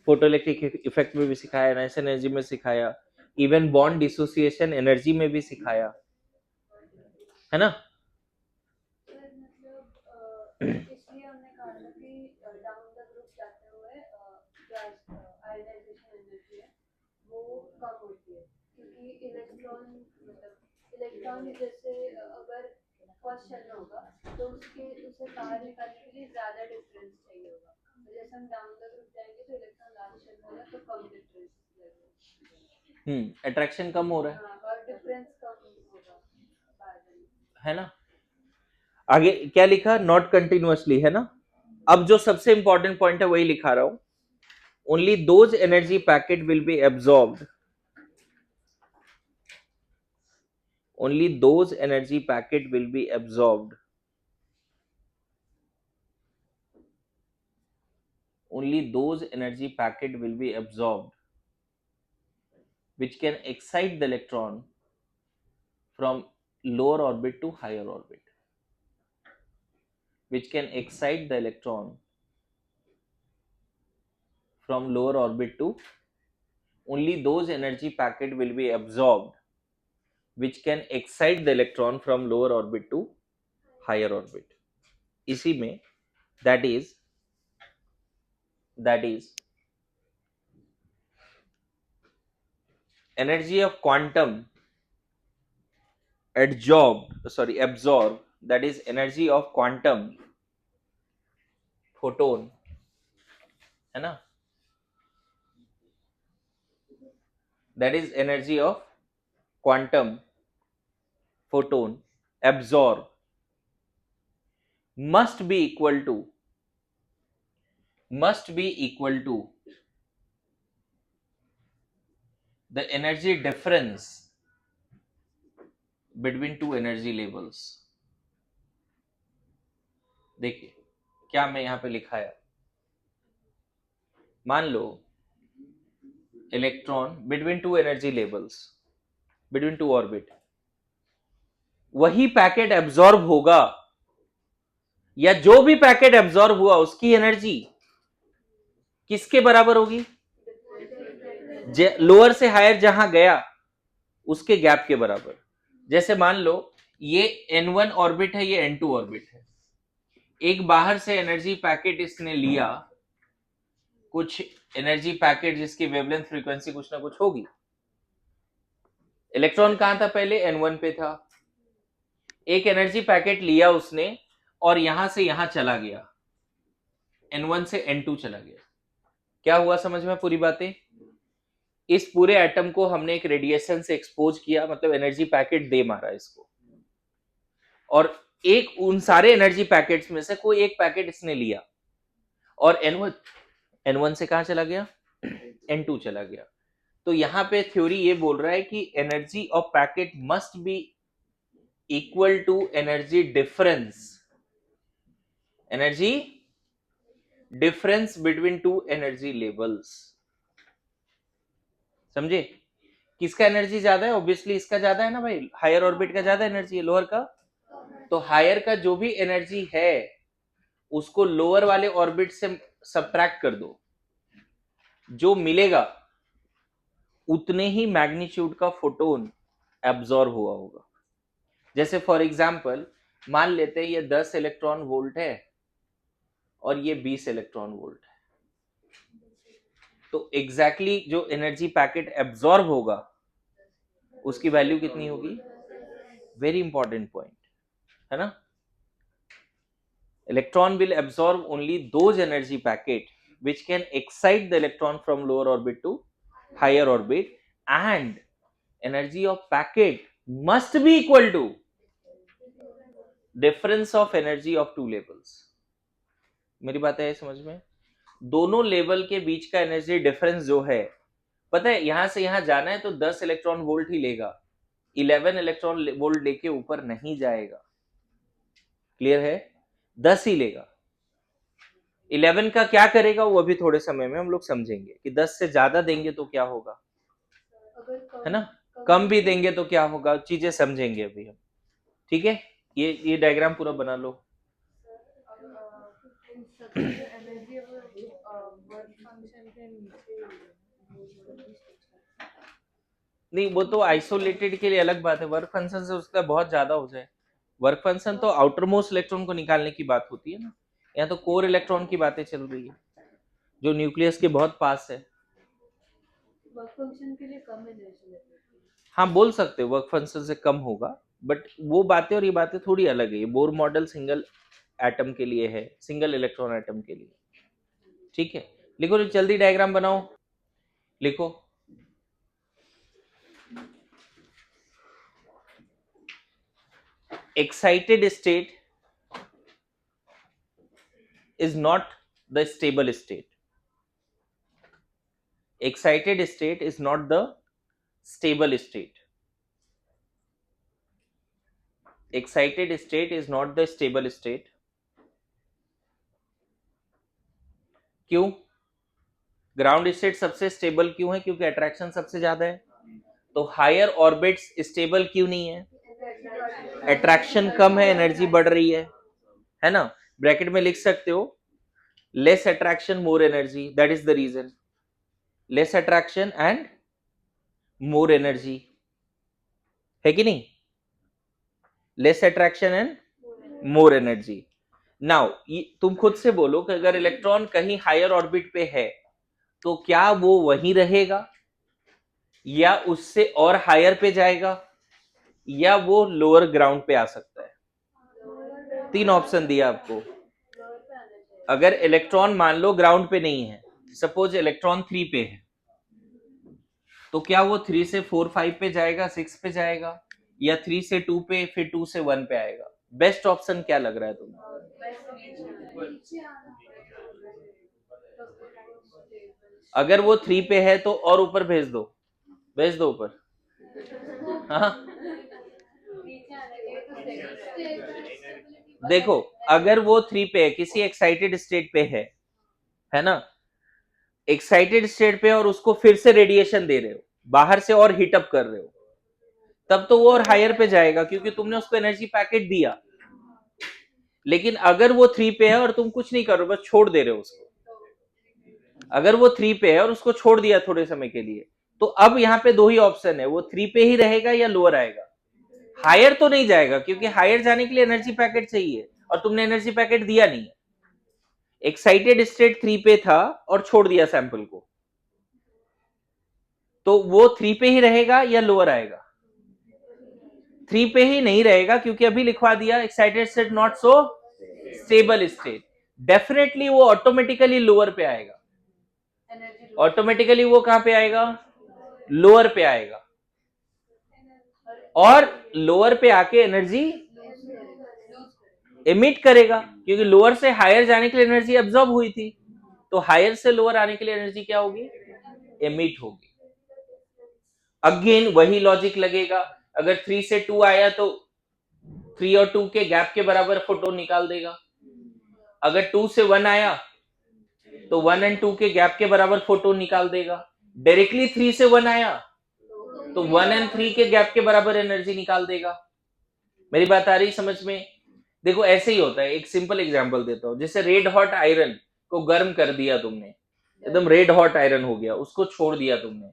फोटोइलेक्ट्रिक इफेक्ट में भी सिखाया, नाइस एनर्जी में सिखाया, इवन बॉन्ड डिसोसिएशन एनर्जी में भी सिखाया, है ना। इसलिए हमने कहा था कि डाउन द ग्रुप जाते हुए आयोनाइजेशन एनर्जी है वो कम होती है, क्योंकि इलेक्ट्रॉन जैसे अगर फर्स्ट चलना होगा तो उसे बाहर निकालने के लिए ज्यादा डिफरेंस चाहिए होगा, जैसे हम डाउन द ग्रुप जाएंगे तो इलेक्ट्रॉन लास्ट चलना होगा तो कम डिफरेंस लगेगा, अट्रैक्शन कम हो रहा है, और डिफरेंस कम होगा, है ना। आगे क्या लिखा, नॉट कंटिन्यूअसली, है ना। अब जो सबसे इंपॉर्टेंट पॉइंट है वही लिखा रहा हूं, only those energy packet will be absorbed, only those energy packet will be absorbed, only those energy packet will be absorbed which can excite the electron from lower orbit to higher orbit, which can excite the electron from lower orbit to, only those energy packet will be absorbed which can excite the electron from lower orbit to higher orbit. इसी में that is energy of quantum absorb, that is energy of quantum photon, है ना, that is energy of quantum photon absorb must be equal to the energy difference between two energy levels. देखिए क्या मैं यहां पे लिखाया, मान लो electron between two energy levels, between two orbit, वही पैकेट एब्जॉर्ब होगा, या जो भी पैकेट एब्जॉर्ब हुआ उसकी एनर्जी किसके बराबर होगी, लोअर से हायर जहां गया उसके गैप के बराबर। जैसे मान लो ये n1 ऑर्बिट है, ये n2 ऑर्बिट है, एक बाहर से एनर्जी पैकेट इसने लिया कुछ एनर्जी पैकेट जिसकी वेवलेंथ फ्रीक्वेंसी कुछ ना कुछ होगी। इलेक्ट्रॉन कहां था पहले, N1 पे था, एक एनर्जी पैकेट लिया उसने और यहां से यहां चला गया, N1 से N2 चला गया। क्या हुआ समझ में पूरी बातें? इस पूरे एटम को हमने एक रेडिएशन से एक्सपोज किया, मतलब एनर्जी पैकेट दे मारा इसको, और एक उन सारे एनर्जी पैकेट्स में से कोई एक पैकेट इसने लिया और N1 से कहां चला गया, N2 चला गया। तो यहां पे थ्योरी ये बोल रहा है कि energy of packet must be equal to energy difference between two energy levels. समझे? किसका एनर्जी ज्यादा है? ऑब्वियसली इसका ज्यादा है ना भाई, हायर ऑर्बिट का ज्यादा एनर्जी है, लोअर का। तो हायर का जो भी एनर्जी है उसको लोअर वाले ऑर्बिट से सबट्रैक्ट कर दो, जो मिलेगा उतने ही मैग्नीट्यूड का फोटोन एब्जॉर्ब हुआ होगा। जैसे फॉर एग्जांपल मान लेते हैं ये 10 इलेक्ट्रॉन वोल्ट है और ये 20 इलेक्ट्रॉन वोल्ट है, तो एग्जैक्टली जो एनर्जी पैकेट एब्जॉर्ब होगा उसकी वैल्यू कितनी होगी? वेरी इंपॉर्टेंट पॉइंट है ना। Electron will absorb only those energy packet which can excite the electron from lower orbit to higher orbit, and energy of packet must be equal to difference of energy of two levels. मेरी बात है समझ में? दोनों लेवल के बीच का एनर्जी डिफरेंस जो है, पता है यहां से यहां जाना है तो 10 इलेक्ट्रॉन वोल्ट ही लेगा, 11 इलेक्ट्रॉन वोल्ट लेके ऊपर नहीं जाएगा। क्लियर है? 10 ही लेगा। 11 का क्या करेगा वो अभी थोड़े समय में हम लोग समझेंगे कि 10 से ज्यादा देंगे तो क्या होगा, है ना, कम भी देंगे तो क्या होगा, चीजें समझेंगे अभी हम। ठीक है, ये डायग्राम पूरा बना लो। नहीं वो तो आइसोलेटेड के लिए अलग बात है, वर्क फंक्शन से उसका बहुत ज्यादा हो जाए। वर्क फंक्शन तो आउटर मोस्ट इलेक्ट्रॉन को निकालने की बात होती है ना, यहाँ तो कोर इलेक्ट्रॉन की बातें चल रही है जो न्यूक्लियस के बहुत पास है। वर्क फंक्शन के लिए कम एनर्जी लगती है। हाँ बोल सकते हो वर्क फंक्शन से कम होगा, बट वो बातें और ये बातें थोड़ी अलग है। ये बोर मॉडल सिंगल एटम के लिए है, सिंगल इलेक्ट्रॉन एटम के लिए। ठीक है, लिखो जल्दी डायग्राम बनाओ, लिखो। Excited state is not the stable state. Excited state is not the stable state. Excited state is not the stable state. क्यों? ग्राउंड स्टेट सबसे स्टेबल क्यों है? क्योंकि अट्रैक्शन सबसे ज्यादा है। तो हायर ऑर्बिट्स स्टेबल क्यों नहीं है? अट्रैक्शन कम है, एनर्जी बढ़ रही है ना। ब्रैकेट में लिख सकते हो less attraction more energy, that is the reason. Less attraction and more energy, है कि नहीं? Less attraction and more energy. Now तुम खुद से बोलो कि अगर इलेक्ट्रॉन कहीं हायर ऑर्बिट पे है तो क्या वो वहीं रहेगा, या उससे और हायर पे जाएगा, या वो लोअर ग्राउंड पे आ सकता है? तीन ऑप्शन दिया आपको। अगर इलेक्ट्रॉन मान लो ग्राउंड पे नहीं है, सपोज इलेक्ट्रॉन 3 पे है, तो क्या वो 3 से 4 5 पे जाएगा, 6 पे जाएगा, या 3 से 2 पे, फिर 2 से 1 पे आएगा? बेस्ट ऑप्शन क्या लग रहा है तुम्हें? अगर वो 3 पे है तो और ऊपर भेज दो, भेज दो ऊपर। हाँ देखो, अगर वो 3 पे है, किसी एक्साइटेड स्टेट पे है ना, एक्साइटेड स्टेट पे, और उसको फिर से रेडिएशन दे रहे हो, बाहर से और हीटअप कर रहे हो, तब तो वो और हायर पे जाएगा क्योंकि तुमने उसको एनर्जी पैकेट दिया। लेकिन अगर वो 3 पे है और तुम कुछ नहीं कर रहे हो, बस छोड़ दे रहे हो उसको, अगर वो 3 पे है और उसको छोड़ दिया थोड़े समय के लिए, तो अब यहाँ पे दो ही ऑप्शन है, वो 3 पे ही रहेगा या लोअर आएगा। हायर तो नहीं जाएगा क्योंकि हायर जाने के लिए एनर्जी पैकेट चाहिए और तुमने एनर्जी पैकेट दिया नहीं है, एक्साइटेड स्टेट 3 पे था और छोड़ दिया सैंपल को, तो वो 3 पे ही रहेगा या लोअर आएगा? 3 पे ही नहीं रहेगा, क्योंकि अभी लिखवा दिया excited state not so stable state. Definitely वो ऑटोमेटिकली लोअर पे आएगा, ऑटोमेटिकली वो कहां पे आएगा? लोअर पे आएगा, और लोअर पे आके एनर्जी एमिट करेगा, क्योंकि लोअर से हायर जाने के लिए एनर्जी एब्जॉर्ब हुई थी, तो हायर से लोअर आने के लिए एनर्जी क्या होगी? एमिट होगी। अगेन वही लॉजिक लगेगा, अगर 3 से 2 आया तो 3 और 2 के गैप के बराबर फोटोन निकाल देगा, अगर 2 से 1 आया तो 1 एंड 2 के गैप के बराबर फोटोन निकाल देगा। डायरेक्टली 3 से 1 आया तो 1 एंड 3 के गैप के बराबर एनर्जी निकाल देगा। मेरी बात आ रही समझ में? देखो ऐसे ही होता है, एक सिंपल एग्जांपल देता हूं, जैसे रेड हॉट आयरन को गर्म कर दिया तुमने, एकदम रेड हॉट आयरन हो गया, उसको छोड़ दिया तुमने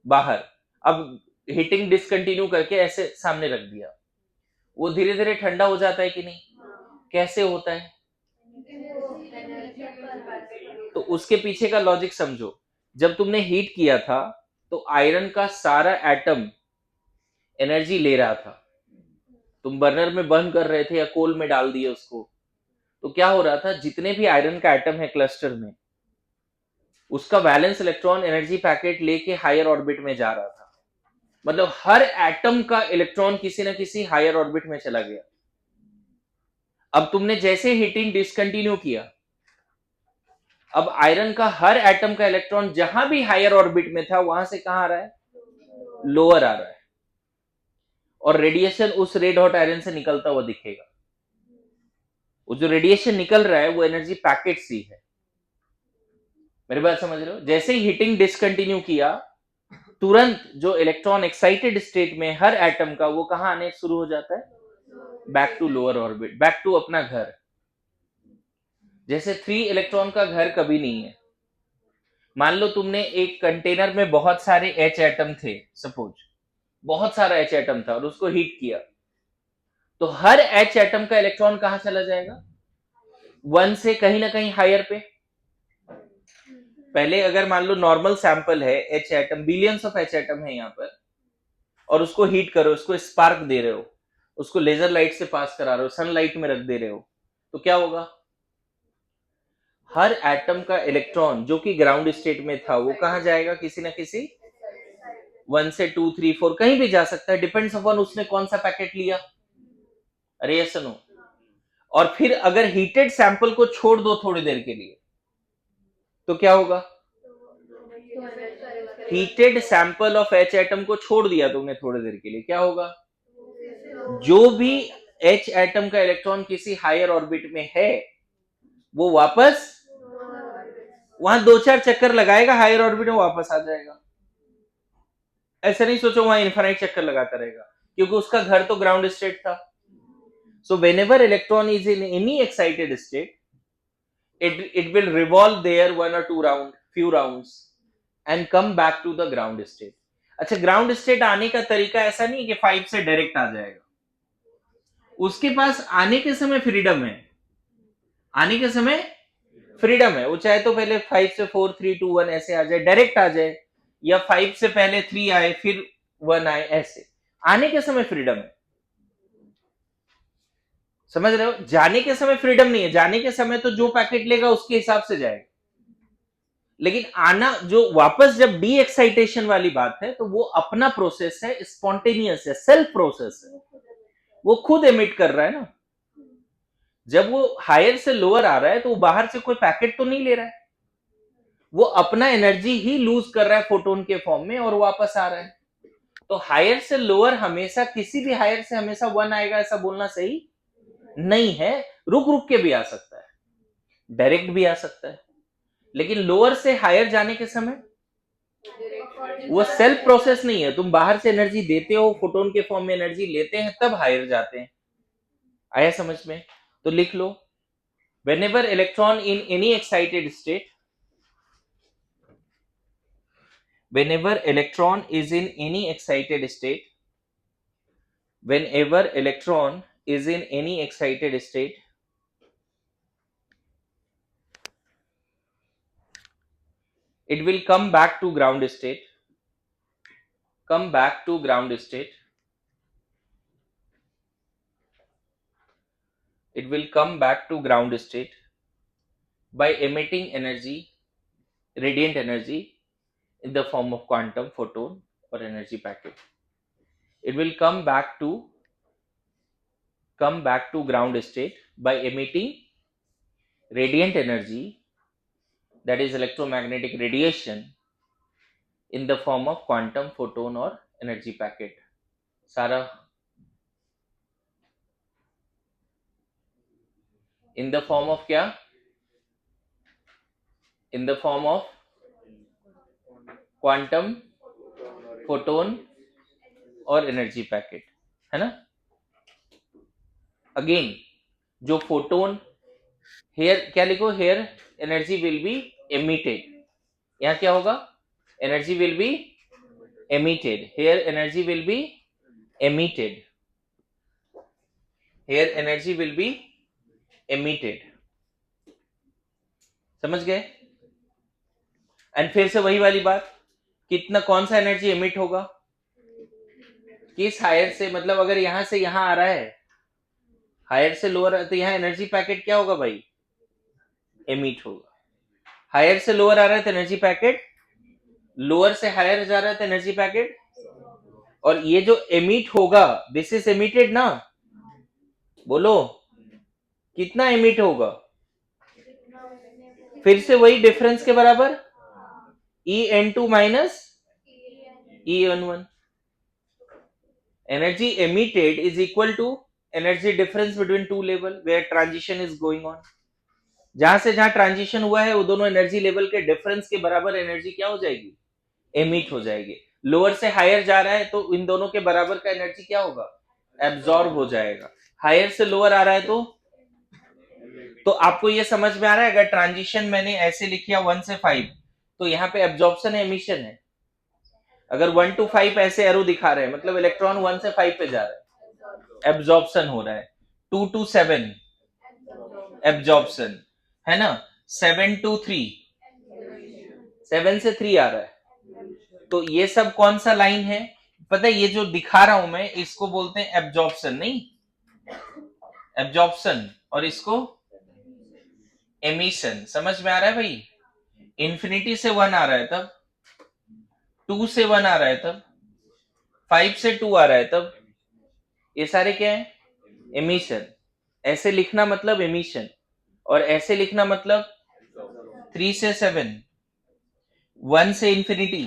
बाहर, अब हीटिंग डिसकंटिन्यू करके ऐसे सामने रख दिया, वो धीरे धीरे ठंडा हो जाता है कि नहीं? कैसे होता है? तो उसके पीछे का लॉजिक समझो। जब तुमने हीट किया था तो आयरन का सारा एटम एनर्जी ले रहा था, तुम बर्नर में बर्न कर रहे थे या कोल में डाल दिए उसको, तो क्या हो रहा था? जितने भी आयरन का एटम है क्लस्टर में, उसका वैलेंस इलेक्ट्रॉन एनर्जी पैकेट लेके हायर ऑर्बिट में जा रहा था। मतलब हर एटम का इलेक्ट्रॉन किसी ना किसी हायर ऑर्बिट में चला गया। अब तुमने जैसे हीटिंग डिसकंटिन्यू किया, अब आयरन का हर एटम का इलेक्ट्रॉन जहां भी हायर ऑर्बिट में था वहां से कहां आ रहा है? लोअर आ रहा है, और रेडिएशन उस रेड हॉट आयरन से निकलता हुआ दिखेगा। वो जो रेडिएशन निकल रहा है वो एनर्जी पैकेट सी है। मेरी बात समझ रहे हो? जैसे ही हीटिंग डिसकंटिन्यू किया, तुरंत जो इलेक्ट्रॉन एक्साइटेड स्टेट में हर एटम का, वो कहां आने शुरू हो जाता है? Back to lower orbit, back to अपना घर। जैसे 3 इलेक्ट्रॉन का घर कभी नहीं है। मान लो तुमने एक कंटेनर में बहुत सारे एच एटम थे, सपोज बहुत सारा एच एटम था और उसको हीट किया, तो हर एच एटम का इलेक्ट्रॉन कहां चला जाएगा? 1 से कहीं ना कहीं हायर पे। पहले अगर मान लो नॉर्मल सैंपल है, H atom, billions of H atom है यहाँ पर, और उसको हीट करो, उसको स्पार्क दे रहे हो, उसको लेजर लाइट से पास करा रहे हो, सनलाइट में रख दे रहे हो, तो क्या होगा? हर एटम का इलेक्ट्रॉन जो कि ग्राउंड स्टेट में था वो कहां जाएगा? किसी ना किसी 1 से 2 3 4 कहीं भी जा सकता है, डिपेंड्स अपॉन उसने कौन सा पैकेट लिया। अरे यस नो? और फिर अगर हीटेड सैंपल को छोड़ दो थोड़ी देर के लिए, तो क्या होगा? Heated sample of H atom को छोड़ दिया तुमने थोड़ी देर के लिए, क्या होगा? जो भी एच एटम का इलेक्ट्रॉन किसी हायर ऑर्बिट में है, वो वापस वहां 2-4 चक्कर लगाएगा, हायर ऑर्बिट में वापस आ जाएगा। ऐसा नहीं सोचो वहां इनफाइनाइट चक्कर लगाता रहेगा, क्योंकि उसका घर तो ग्राउंड स्टेट था। So whenever electron is in any excited state, it will revolve there 1 or 2 round, few rounds, and come back to the ground state. अच्छा, ग्राउंड स्टेट आने का तरीका ऐसा नहीं कि 5 से डायरेक्ट आ जाएगा, उसके पास आने के समय फ्रीडम है, आने के समय फ्रीडम है। वो चाहे तो पहले 5 से 4 3 2 1 ऐसे आ जाए, डायरेक्ट आ जाए, या 5 से पहले 3 आए फिर 1 आए, ऐसे आने के समय फ्रीडम है। समझ रहे हो? जाने के समय फ्रीडम नहीं है, जाने के समय तो जो पैकेट लेगा उसके हिसाब से जाएगा, लेकिन आना जो वापस जब डी एक्साइटेशन वाली बात है, तो वो अपना प्रोसेस है, स्पॉन्टेनियस है, सेल्फ प्रोसेस है, वो खुद एमिट कर रहा है ना। जब वो हायर से लोअर आ रहा है तो वो बाहर से कोई पैकेट तो नहीं ले रहा है, वो अपना एनर्जी ही लूज कर रहा है फोटोन के फॉर्म में और वापस आ रहा है। तो हायर से लोअर हमेशा, किसी भी हायर से हमेशा 1 आएगा ऐसा बोलना सही नहीं है। रुक रुक के भी आ सकता है, डायरेक्ट भी आ सकता है, लेकिन लोअर से हायर जाने के समय वो सेल्फ प्रोसेस नहीं है। तुम बाहर से एनर्जी देते हो, फोटोन के फॉर्म में एनर्जी लेते हैं, तब हायर जाते हैं। आया समझ में? तो लिख लो, whenever electron in any excited state, whenever electron is in any excited state, whenever electron is in any excited state, it will come back to ground state, come back to ground state, it will come back to ground state by emitting energy, radiant energy, in the form of quantum, photon or energy packet. It will come back to ground state by emitting radiant energy, that is electromagnetic radiation, in the form of quantum, photon or energy packet. सारा in the form of क्या, in the form of quantum, photon और एनर्जी पैकेट, है ना. अगेन जो फोटोन, हेयर क्या लिखो, here energy will be emitted, यहाँ क्या होगा, energy will be emitted, here energy will be emitted, here energy will be emitted. समझ गए. एंड फिर से वही वाली बात, कितना कौन सा एनर्जी एमिट होगा, किस हायर से, मतलब अगर यहां से यहां आ रहा है, हायर से लोअर, तो यहाँ एनर्जी पैकेट क्या होगा भाई, एमिट होगा. हायर से लोअर आ रहा है तो एनर्जी पैकेट, लोअर से हायर जा रहा है तो एनर्जी पैकेट, और ये जो एमिट होगा, दिस इज एमिटेड ना, बोलो कितना एमिट होगा, फिर से वही डिफरेंस के बराबर, En2 minus En1. Energy emitted is equal to energy difference between two level where transition is going on. जहां से जहां ट्रांजिशन हुआ है वो दोनों एनर्जी लेवल के डिफरेंस के बराबर एनर्जी क्या हो जाएगी, एमिट हो जाएगी. लोअर से हायर जा रहा है तो इन दोनों के बराबर का एनर्जी क्या होगा, एब्जॉर्ब हो जाएगा. हायर से लोअर आ रहा है तो आपको ये समझ में आ रहा है, अगर ट्रांजिशन मैंने ऐसे लिखा 1 से 5, तो यहाँ पे एब्जॉर्प्शन है, एमिशन है. अगर 1 to 5 ऐसे एरो दिखा रहे हैं, मतलब इलेक्ट्रॉन 1 से 5 पे जा रहा है, एब्जॉर्प्शन हो रहा है. 2 to 7 एब्जॉर्प्शन, है ना. 7 to 3, 7 से 3 आ रहा है. तो ये सब कौन सा लाइन है पता है, ये जो दिखा रहा हूं मैं इसको बोलते हैं एब्जॉर्प्शन, नहीं एब्जॉर्प्शन, और इसको एमिशन. समझ में आ रहा है भाई. इंफिनिटी से 1 आ रहा है तब, 2 से 1 आ रहा है तब, 5 से 2 आ रहा है तब, ये सारे क्या है, एमिशन. ऐसे लिखना मतलब एमिशन, और ऐसे लिखना मतलब 3 से 7, 1 से इंफिनिटी,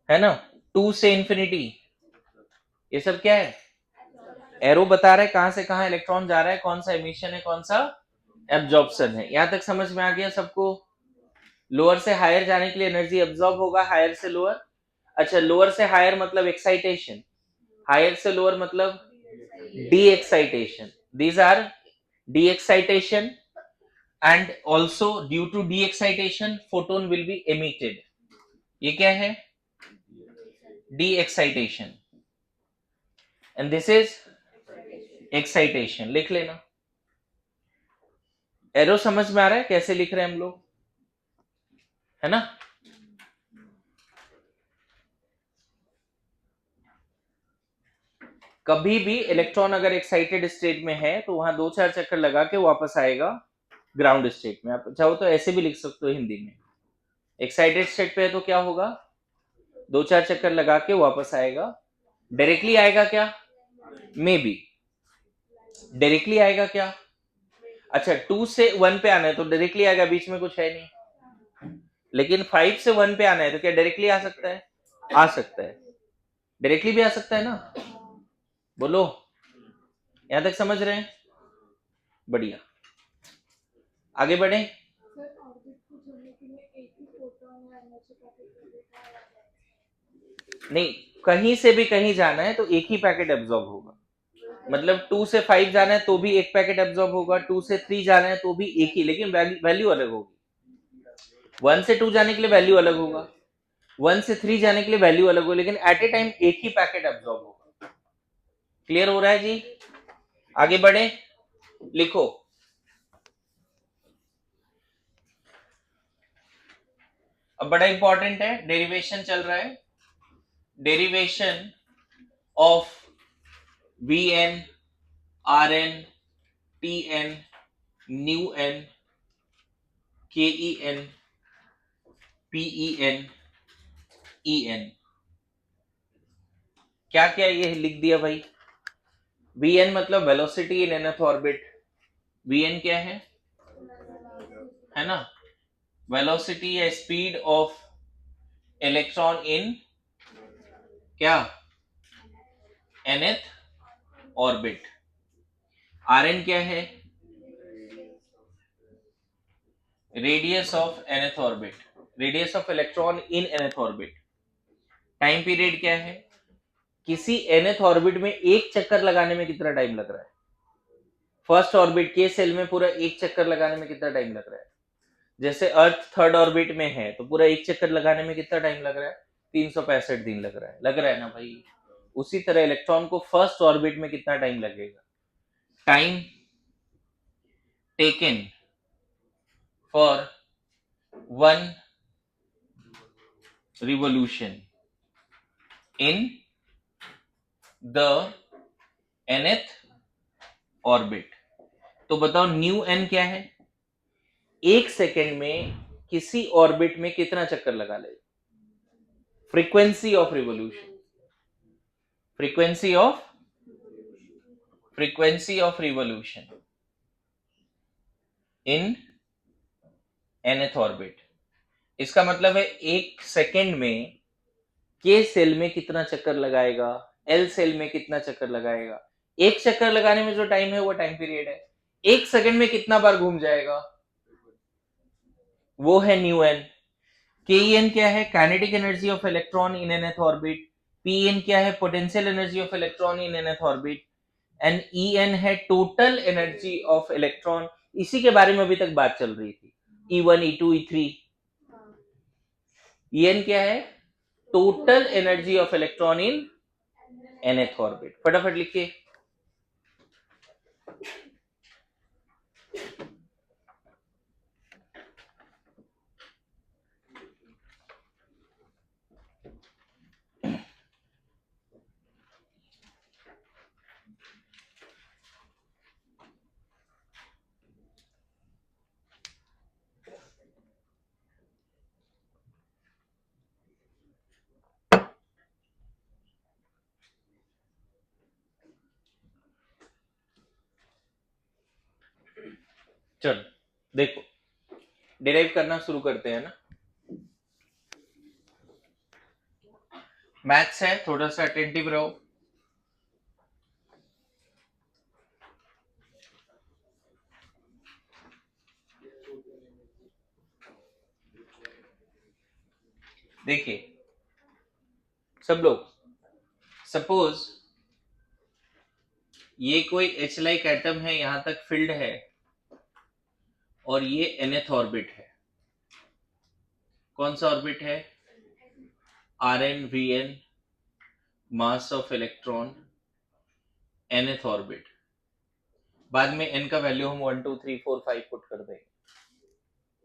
है ना, 2 से इंफिनिटी, ये सब क्या है, एरो बता रहा है कहां से कहां इलेक्ट्रॉन जा रहा है, कौन सा एमिशन है, कौन सा एब्जॉर्प्शन है. यहां तक समझ में आ गया सबको. लोअर से हायर जाने के लिए एनर्जी एब्जॉर्ब होगा, हायर से लोअर. अच्छा, लोअर से हायर मतलब एक्साइटेशन, हायर से लोअर मतलब D excitation. These R D excitation, and also due to de-excitation photon will be emitted. ये क्या है, de-excitation, and this is excitation. लिख लेना. एरो समझ में आ रहा है कैसे लिख रहे हैं हम लोग, है ना. कभी भी इलेक्ट्रॉन अगर एक्साइटेड स्टेट में है तो वहां 2-4 चक्कर लगा के वापस आएगा ग्राउंड स्टेट में. आप चाहो तो ऐसे भी लिख सकते हो हिंदी में, एक्साइटेड स्टेट पे है तो क्या होगा, 2-4 चक्कर लगा के वापस आएगा. डायरेक्टली आएगा क्या, मे बी डायरेक्टली आएगा क्या. अच्छा, 2 से 1 पे आना है तो डायरेक्टली आएगा, बीच में कुछ है नहीं. लेकिन 5 से 1 पे आना है तो क्या डायरेक्टली आ सकता है, आ सकता है, डायरेक्टली भी आ सकता है ना. बोलो, यहां तक समझ रहे हैं, बढ़िया. आगे बढ़े. नहीं, कहीं से भी कहीं जाना है तो एक ही पैकेट एब्जॉर्ब होगा. मतलब 2 से 5 जाना है तो भी एक पैकेट एब्जॉर्ब होगा, 2 से 3 जाना है तो भी एक ही, लेकिन वैल्यू अलग होगी. 1 से 2 जाने के लिए वैल्यू अलग होगा, 1 से 3 जाने के लिए वैल्यू अलग होगा, लेकिन एट ए टाइम एक ही पैकेट एब्जॉर्ब होगा. क्लियर हो रहा है जी. आगे बढ़े, लिखो. अब बड़ा इंपॉर्टेंट है, डेरिवेशन चल रहा है, derivation of V N, are N, T N, nu N, K E N, P E N, E N. क्या क्या ये लिख दिया भाई। वी एन मतलब velocity in nth orbit. V N क्या है ना, वेलोसिटी या स्पीड ऑफ इलेक्ट्रॉन इन क्या, nth ऑर्बिट। आर एन क्या है, radius of nth orbit, radius of electron in nth orbit. Time period क्या है, किसी nth ऑर्बिट में एक चक्कर लगाने में कितना टाइम लग रहा है। फर्स्ट ऑर्बिट के सेल में पूरा एक चक्कर लगाने में कितना टाइम लग रहा है। जैसे अर्थ थर्ड ऑर्बिट में है तो पूरा एक चक्कर लगाने में कितना टाइम लग रहा है, 365 दिन लग रहा है ना भाई। उसी तरह इलेक्ट्रॉन को फर्स्ट ऑर्बिट में कितना टाइम लगेगा, time taken for one revolution in the nth orbit. तो बताओ न्यू एन क्या है, एक सेकेंड में किसी ऑर्बिट में कितना चक्कर लगा लेगा। Frequency of revolution, frequency of revolution in nth orbit. इसका मतलब है एक सेकेंड में के सेल में कितना चक्कर लगाएगा, एल सेल में कितना चक्कर लगाएगा। एक चक्कर लगाने में जो टाइम है वो टाइम पीरियड है, एक सेकेंड में कितना बार घूम जाएगा वो है न्यू एन। के एन क्या है, kinetic energy of electron in nth orbit. P N क्या है, potential energy of electron in nth orbit. And E N है टोटल एनर्जी ऑफ इलेक्ट्रॉन। इसी के बारे में अभी तक बात चल रही थी, E1 E2 E3। En क्या है, total energy of electron in nth orbit. फटाफट लिखिए। चलो देखो, डिराइव करना शुरू करते हैं ना। मैथ्स है, थोड़ा सा अटेंटिव रहो। देखिए सब लोग, सपोज ये कोई H लाइक एटम है, यहां तक फिल्ड है और ये nth ऑर्बिट है। कौन सा ऑर्बिट है, Rn Vn, mass of electron, nth orbit. बाद में n का वैल्यू हम 1 2 3 4 5 पुट कर देंगे,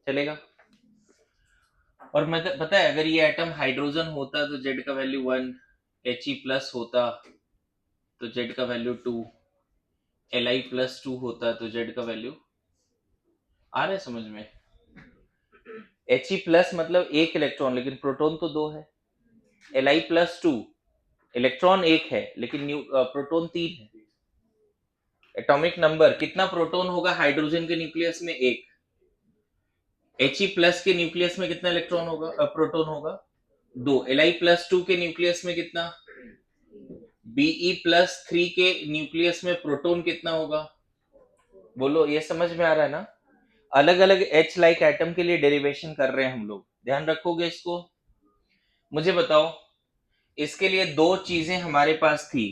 चलेगा। और मतलब पता है, अगर ये एटम हाइड्रोजन होता तो Z का वैल्यू 1, He+ होता तो Z का वैल्यू 2, Li+2 होता तो Z का वैल्यू, आ रहा है समझ में। He+ मतलब एक इलेक्ट्रॉन, लेकिन प्रोटॉन तो 2 है। Li+2 इलेक्ट्रॉन एक है लेकिन प्रोटॉन 3 है। एटॉमिक नंबर कितना प्रोटॉन होगा हाइड्रोजन के न्यूक्लियस में, एक। He+ के न्यूक्लियस में कितना इलेक्ट्रॉन होगा, प्रोटॉन होगा 2। Li+2 के न्यूक्लियस में कितना, Be+3 के न्यूक्लियस में प्रोटॉन कितना होगा, बोलो। ये समझ में आ रहा है ना। अलग अलग H लाइक एटम के लिए डेरिवेशन कर रहे हैं हम लोग, ध्यान रखोगे इसको। मुझे बताओ, इसके लिए दो चीजें हमारे पास थी,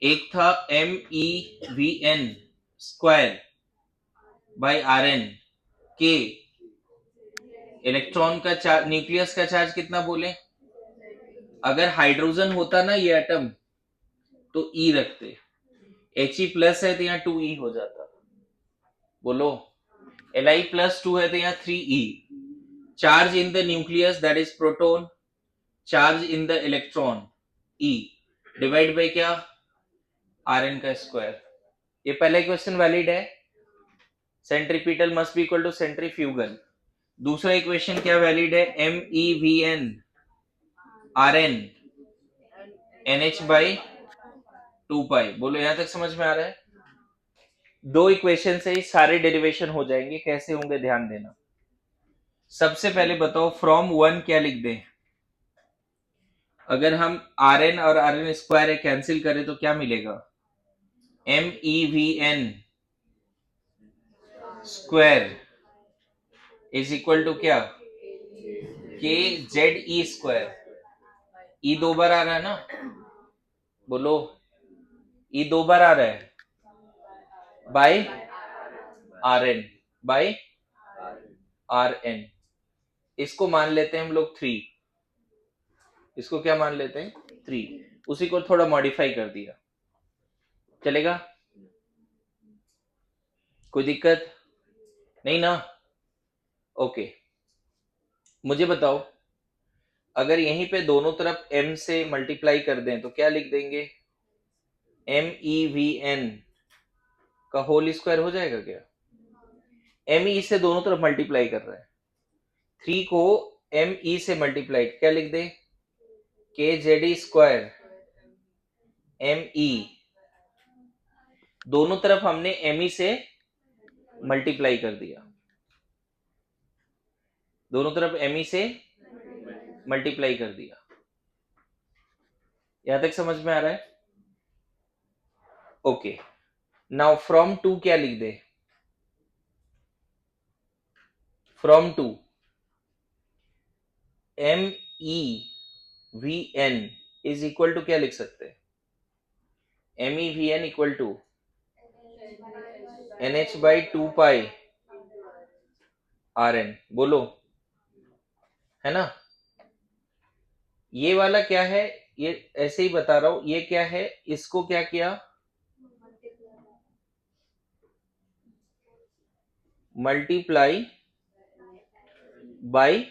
एक था MEVN स्क्वायर बाई Rn के, इलेक्ट्रॉन का चार्ज, न्यूक्लियस का चार्ज कितना बोले। अगर हाइड्रोजन होता ना ये एटम तो E रखते, He+ है तो यहाँ 2E हो जाता, बोलो। Li+2 है तो यहाँ 3E। Charge in the nucleus that is proton, charge in the electron E, divide by क्या, आर एन का स्क्वायर। ये पहला इक्वेशन वैलिड है, centripetal must be equal to centrifugal. दूसरा इक्वेशन क्या वैलिड है, M E V N R N N H by 2 pi. बोलो यहां तक समझ में आ रहा है? दो इक्वेशन से ही सारे डेरिवेशन हो जाएंगे, कैसे होंगे ध्यान देना। सबसे पहले बताओ फ्रॉम वन क्या लिख दें, अगर हम आर एन और आर एन स्क्वायर कैंसिल करें तो क्या मिलेगा, M E V N square is equal to क्या, के जेड ई स्क्वायर। ई दो बार आ रहा है ना, बोलो, ई दो बार आ रहा है, by R N, by R N. इसको मान लेते हैं हम लोग 3, इसको क्या मान लेते हैं 3, उसी को थोड़ा मॉडिफाई कर दिया, चलेगा? कोई दिक्कत नहीं ना? ओके, मुझे बताओ, अगर यहीं पे दोनों तरफ m से मल्टीप्लाई कर दें तो क्या लिख देंगे, एम ई वी एन का होल स्क्वायर हो जाएगा क्या? एम ई से दोनों तरफ मल्टीप्लाई कर रहा है, 3 को एम ई से मल्टीप्लाई क्या लिख दे, K Z E square M ई, दोनों तरफ हमने एम ई से मल्टीप्लाई कर दिया, दोनों तरफ एम ई से मल्टीप्लाई कर दिया। यहां तक समझ में आ रहा है? ओके, नाउ फ्रॉम टू क्या लिख दे, from two M E V N is equal to क्या लिख सकते हैं, M E V N equal to N H by 2 pi R N. बोलो, है ना? ये वाला क्या है, ये ऐसे ही बता रहा हूं, ये क्या है, इसको क्या किया, मल्टीप्लाई बाई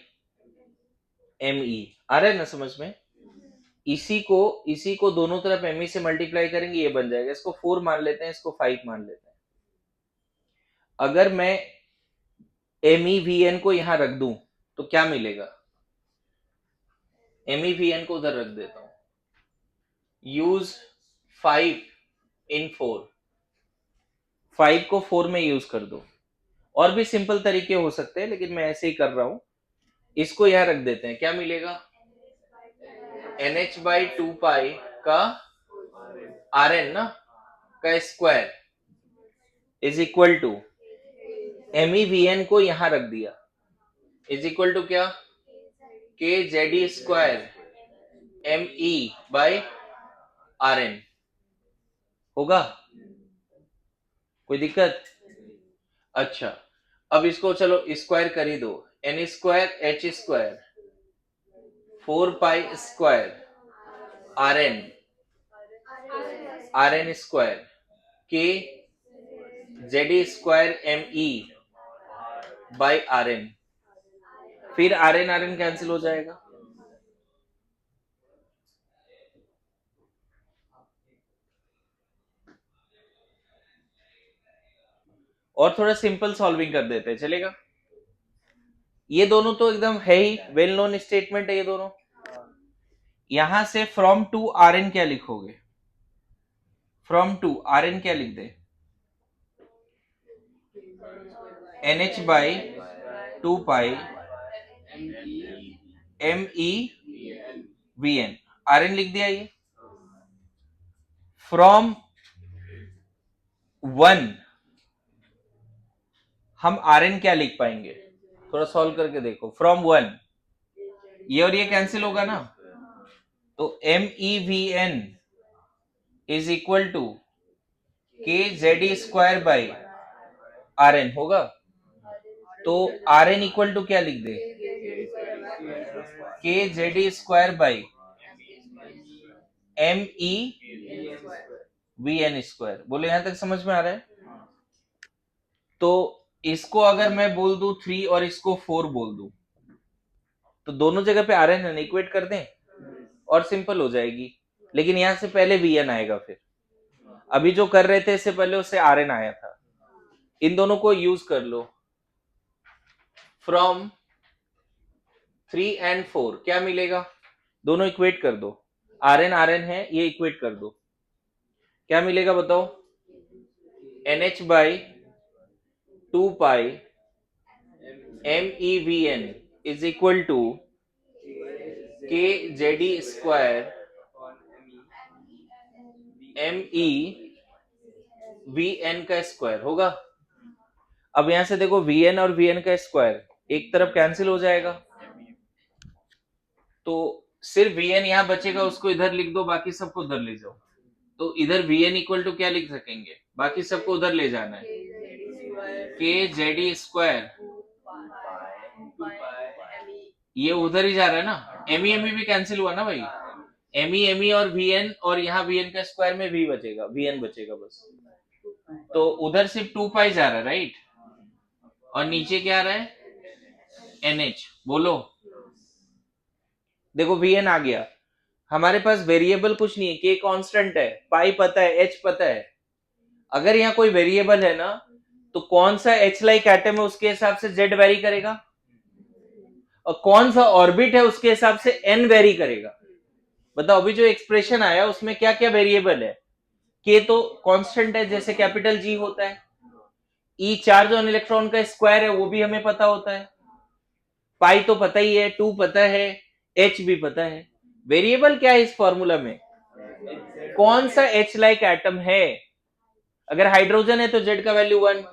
एम ई। आ रहा है ना समझ में? इसी को दोनों तरफ एम ई से मल्टीप्लाई करेंगे, ये बन जाएगा, इसको 4 मान लेते हैं, इसको 5 मान लेते हैं। अगर मैं एम ई वी एन को यहां रख दूं तो क्या मिलेगा, एम ई वी एन को उधर रख देता हूं, यूज 5 in 4, 5 को 4 में यूज कर दो। और भी सिंपल तरीके हो सकते हैं, लेकिन मैं ऐसे ही कर रहा हूं, इसको यहां रख देते हैं, क्या मिलेगा, एन एच बाई 2 पाई का आर एन ना का square is equal to M E V N को यहां रख दिया, इज इक्वल टू क्या, K Z E square M E by R N. होगा? कोई दिक्कत? अच्छा, अब इसको चलो स्क्वायर कर ही दो, N square H square 4 pi square R N square K Z square M E by R N. फिर आर एन कैंसिल हो जाएगा, और थोड़ा सिंपल सॉल्विंग कर देते हैं, चलेगा? ये दोनों तो एकदम है ही, वेल नोन स्टेटमेंट है ये दोनों। यहां से फ्रॉम टू आर एन क्या लिखोगे, फ्रॉम टू आर एन क्या लिख दे, N H by 2 pi M E V N, are N लिख दिया। ये फ्रॉम 1 हम आर एन क्या लिख पाएंगे, थोड़ा सॉल्व करके देखो, फ्रॉम 1 ये और ये कैंसिल होगा ना, तो M E V N is equal to K Z square by R N होगा। तो आर एन इक्वल टू क्या लिख दे, K Z square by M E V N square. बोलो यहां तक समझ में आ रहा है? तो इसको अगर मैं बोल दूं 3 और इसको 4 बोल दूं, तो दोनों जगह पे आर एन इक्वेट कर दें और सिंपल हो जाएगी। लेकिन यहां से पहले वी एन आएगा, फिर अभी जो कर रहे थे इससे पहले उससे आर एन आया था। इन दोनों को यूज कर लो। फ्रॉम 3 and 4 क्या मिलेगा, दोनों इक्वेट कर दो। आर एन है, ये इक्वेट कर दो। क्या मिलेगा बताओ, NH by 2 pi MEVN is equal to KZE square MEVN का स्क्वायर होगा। अब यहां से देखो VN और VN का स्क्वायर एक तरफ कैंसिल हो जाएगा, तो सिर्फ VN यहां बचेगा, उसको इधर लिख दो, बाकी सबको उधर ले जाओ। तो इधर VN इक्वल टू क्या लिख सकेंगे, बाकी सबको उधर ले जाना है, KZE स्क्वायर, ये उधर ही जा रहा है ना, एमी भी कैंसिल हुआ ना भाई, एमी और VN, और यहाँ VN का स्क्वायर में V बचेगा, VN बचेगा बस। तो उधर सिर्फ 2 पाई जा रहा है, राइट, और नीचे क्या आ रहा है NH। बोलो, देखो VN आ गया, हमारे पास वेरिएबल कुछ नहीं है, K कांस्टेंट है, पाई पता है, H पता है। अगर यहाँ कोई वेरिएबल है ना, तो कौन सा H लाइक एटम है उसके हिसाब से Z वेरी करेगा, और कौन सा ऑर्बिट है उसके हिसाब से N वेरी करेगा। बताओ, अभी जो एक्सप्रेशन आया उसमें क्या क्या वेरिएबल है, K तो कांस्टेंट है जैसे कैपिटल G होता है, E चार्ज ऑन इलेक्ट्रॉन का स्क्वायर है वो भी हमें पता होता है, पाई तो पता ही है, 2 पता है, H भी पता है। वेरिएबल क्या है इस फॉर्मूला में, कौन सा H लाइक एटम है। अगर हाइड्रोजन है तो Z का वैल्यू 1,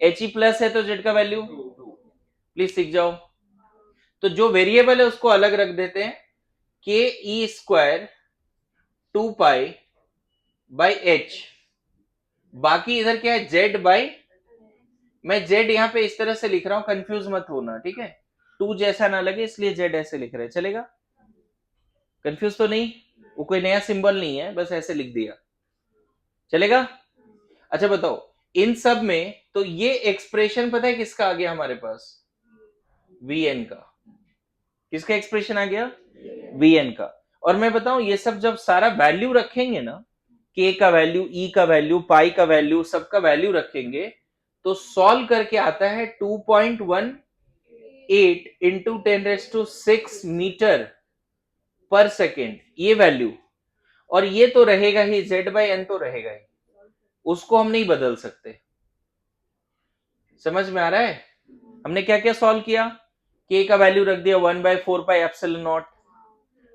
He प्लस है तो Z का वैल्यू, प्लीज सीख जाओ। तो जो वेरिएबल है उसको अलग रख देते हैं, के E square 2 pi by H, बाकी इधर क्या है Z बाई, मैं Z यहां पे इस तरह से लिख रहा हूं, कंफ्यूज मत होना, ठीक है, 2 जैसा ना लगे इसलिए Z ऐसे लिख रहे हैं, चलेगा, कंफ्यूज तो नहीं, वो कोई नया सिंबल नहीं है, बस ऐसे लिख दिया, चलेगा। अच्छा बताओ, इन सब में तो ये एक्सप्रेशन पता है किसका आ गया हमारे पास, Vn का, किसका एक्सप्रेशन आ गया, Vn का। और मैं बताऊं, ये सब जब सारा वैल्यू रखेंगे ना, K का वैल्यू, E का वैल्यू, पाई का वैल्यू, सबका वैल्यू रखेंगे, तो सॉल्व करके आता है 2.18 इंटू 10⁶ मीटर पर सेकेंड, ये वैल्यू। और ये तो रहेगा ही, Z बाई N तो रहेगा ही, उसको हम नहीं बदल सकते। समझ में आ रहा है, हमने क्या क्या सॉल्व किया, K का वैल्यू रख दिया 1/4 पाई एप्सिलॉन नॉट,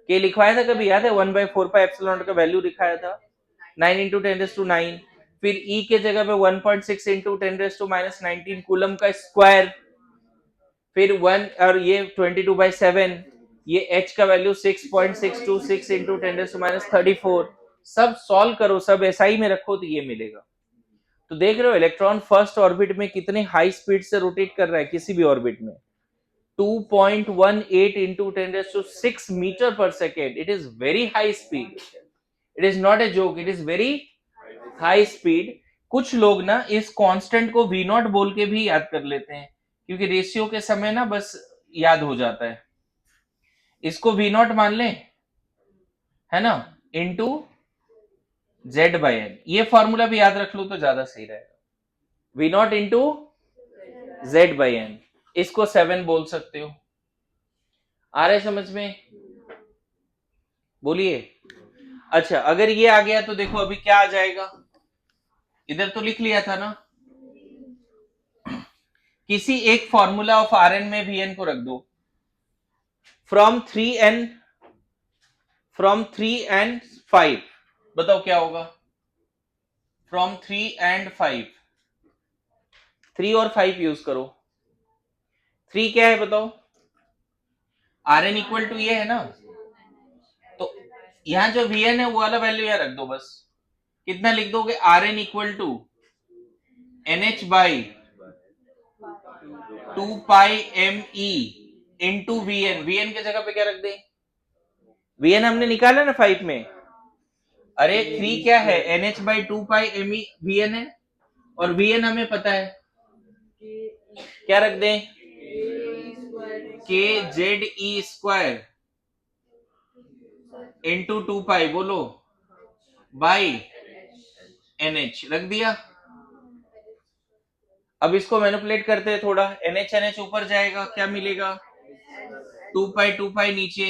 K लिखवाया था कभी, याद है, 1/4 पाई एप्सिलॉन नॉट का वैल्यू लिखाया था, 9 इंटू 10⁹ फिर E के जगह पे 1.6 इंटू 10⁻⁹ कूलम का स्क्वायर, फिर 1 और ये 22/7, ये H का वैल्यू 6.626 इंटू 10⁻34। सब सॉल्व करो, सब SI में रखो तो ये मिलेगा। तो देख रहे हो इलेक्ट्रॉन फर्स्ट ऑर्बिट में कितने हाई स्पीड से रोटेट कर रहा है, किसी भी ऑर्बिट में 2.18 इंटू 10⁶ मीटर पर second, it is very high speed, it is not a joke, it is very high speed. कुछ लोग ना इस कांस्टेंट को V नॉट बोल के भी याद कर लेते हैं, क्योंकि रेशियो के समय ना बस याद हो जाता है, इसको V नॉट मान लें, है ना, इंटू Z बाई N, ये फॉर्मूला भी याद रख लो तो ज्यादा सही रहेगा, V not into Z by N, इसको 7 बोल सकते हो। आ रहा है समझ में, बोलिए। अच्छा, अगर ये आ गया तो देखो अभी क्या आ जाएगा, इधर तो लिख लिया था ना, किसी एक फॉर्मूला ऑफ Rn में Vn को रख दो, फ्रॉम 3 and 5, बताओ क्या होगा, फ्रॉम 3 and 5, 3 और 5 यूज करो। 3 क्या है बताओ, Rn इक्वल टू ये है ना, तो यहां जो Vn है वो वाला वैल्यू यहां रख दो बस, कितना लिख दोगे, Rn equal to NH by 2 pi ME into VN, VN के जगह पे क्या रख दे, VN हमने निकाला ना 5 में, अरे 3 क्या है, NH by 2 pi ME VN है, और VN हमें पता है, क्या रख दें, के Z E square into 2 pi बोलो बाई NH रख दिया। अब इसको मैनिपुलेट करते हैं थोड़ा, NH ऊपर जाएगा, क्या मिलेगा 2 पाई नीचे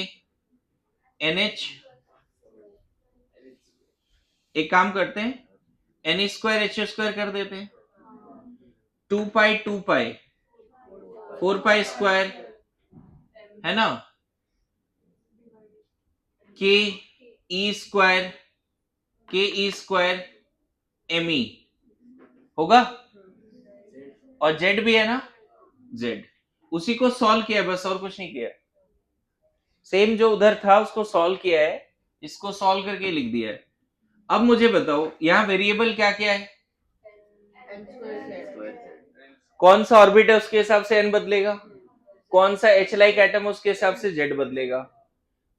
NH। एक काम करते हैं NH स्क्वायर H स्क्वायर कर देते हैं, 2 पाई 4 पाई स्क्वायर है ना, के ई स्क्वायर ME होगा, और Z भी है ना, Z उसी को सॉल्व किया बस, और कुछ नहीं किया, सेम जो उधर था उसको सॉल्व किया है, इसको सॉल्व करके लिख दिया है। अब मुझे बताओ यहाँ वेरिएबल क्या क्या है, कौन सा ऑर्बिट है उसके हिसाब से n बदलेगा, कौन सा H लाइक एटम उसके हिसाब से Z बदलेगा।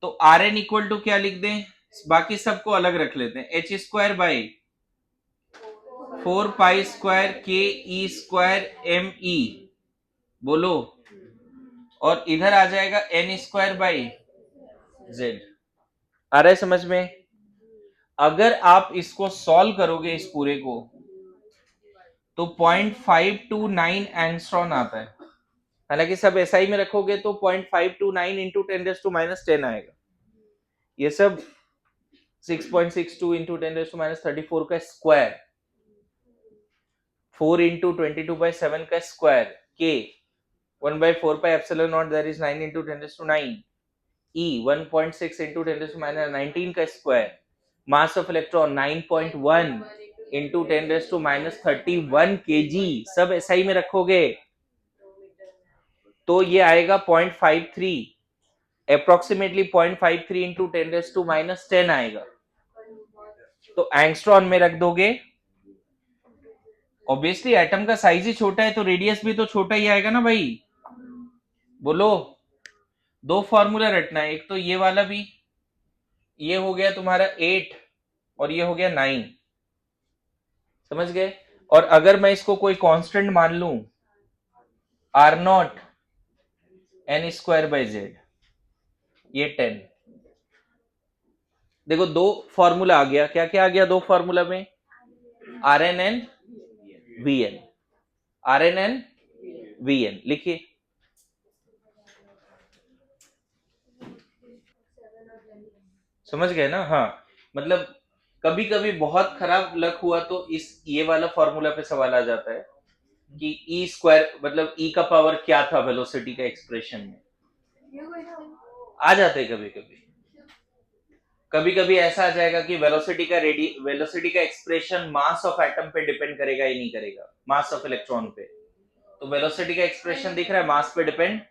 तो Rn इक्वल टू क्या लिख दें, बाकी सबको अलग रख लेते हैं, H square by 4 pi square के ई स्क्वायर ME बोलो, और इधर आ जाएगा N स्क्वायर बाई Z। आ रहा है समझ में। अगर आप इसको सॉल्व करोगे इस पूरे को तो 0.529 एंगस्ट्रॉन आता है, हालांकि सब SI में रखोगे तो 0.529 इंटू 10⁻⁻10 आएगा, ये सब 6.62 इंटू 10⁻34 का स्क्वायर, 4 इंटू 22/7 का स्क्वायर, के 1/4 pi epsilon not that is 9 into 10⁹ E 1.6 into 10⁻19 का square, mass of electron 9.1 into 10⁻31 kg, सब SI में रखोगे तो ये आएगा 0.53, अप्रोक्सीमेटली 0.53 इंटू 10⁻10 आएगा। तो एंगस्ट्रॉन में रख दोगे, ऑब्वियसली एटम का साइज ही छोटा है तो रेडियस भी तो छोटा ही आएगा ना भाई, बोलो। दो फॉर्मूला रटना है, एक तो ये वाला भी, ये हो गया तुम्हारा 8 और ये हो गया 9, समझ गए। और अगर मैं इसको कोई कांस्टेंट मान लूं R0 N square by Z, ये 10, देखो दो फॉर्मूला आ गया, क्या क्या आ गया दो फॉर्मूला में, RNN VN, RNN VN लिखिए। समझ गए ना, हाँ, मतलब कभी कभी बहुत खराब लक हुआ तो इस ये वाला फॉर्मूला पे सवाल आ जाता है कि ई स्क्वायर मतलब ई का पावर क्या था वेलोसिटी का एक्सप्रेशन में, आ जाते हैं कभी कभी। कभी कभी ऐसा आ जाएगा कि वेलोसिटी का एक्सप्रेशन मास ऑफ एटम पे डिपेंड करेगा ही नहीं करेगा, मास ऑफ इलेक्ट्रॉन पे, तो वेलोसिटी का एक्सप्रेशन दिख रहा है मास पे डिपेंड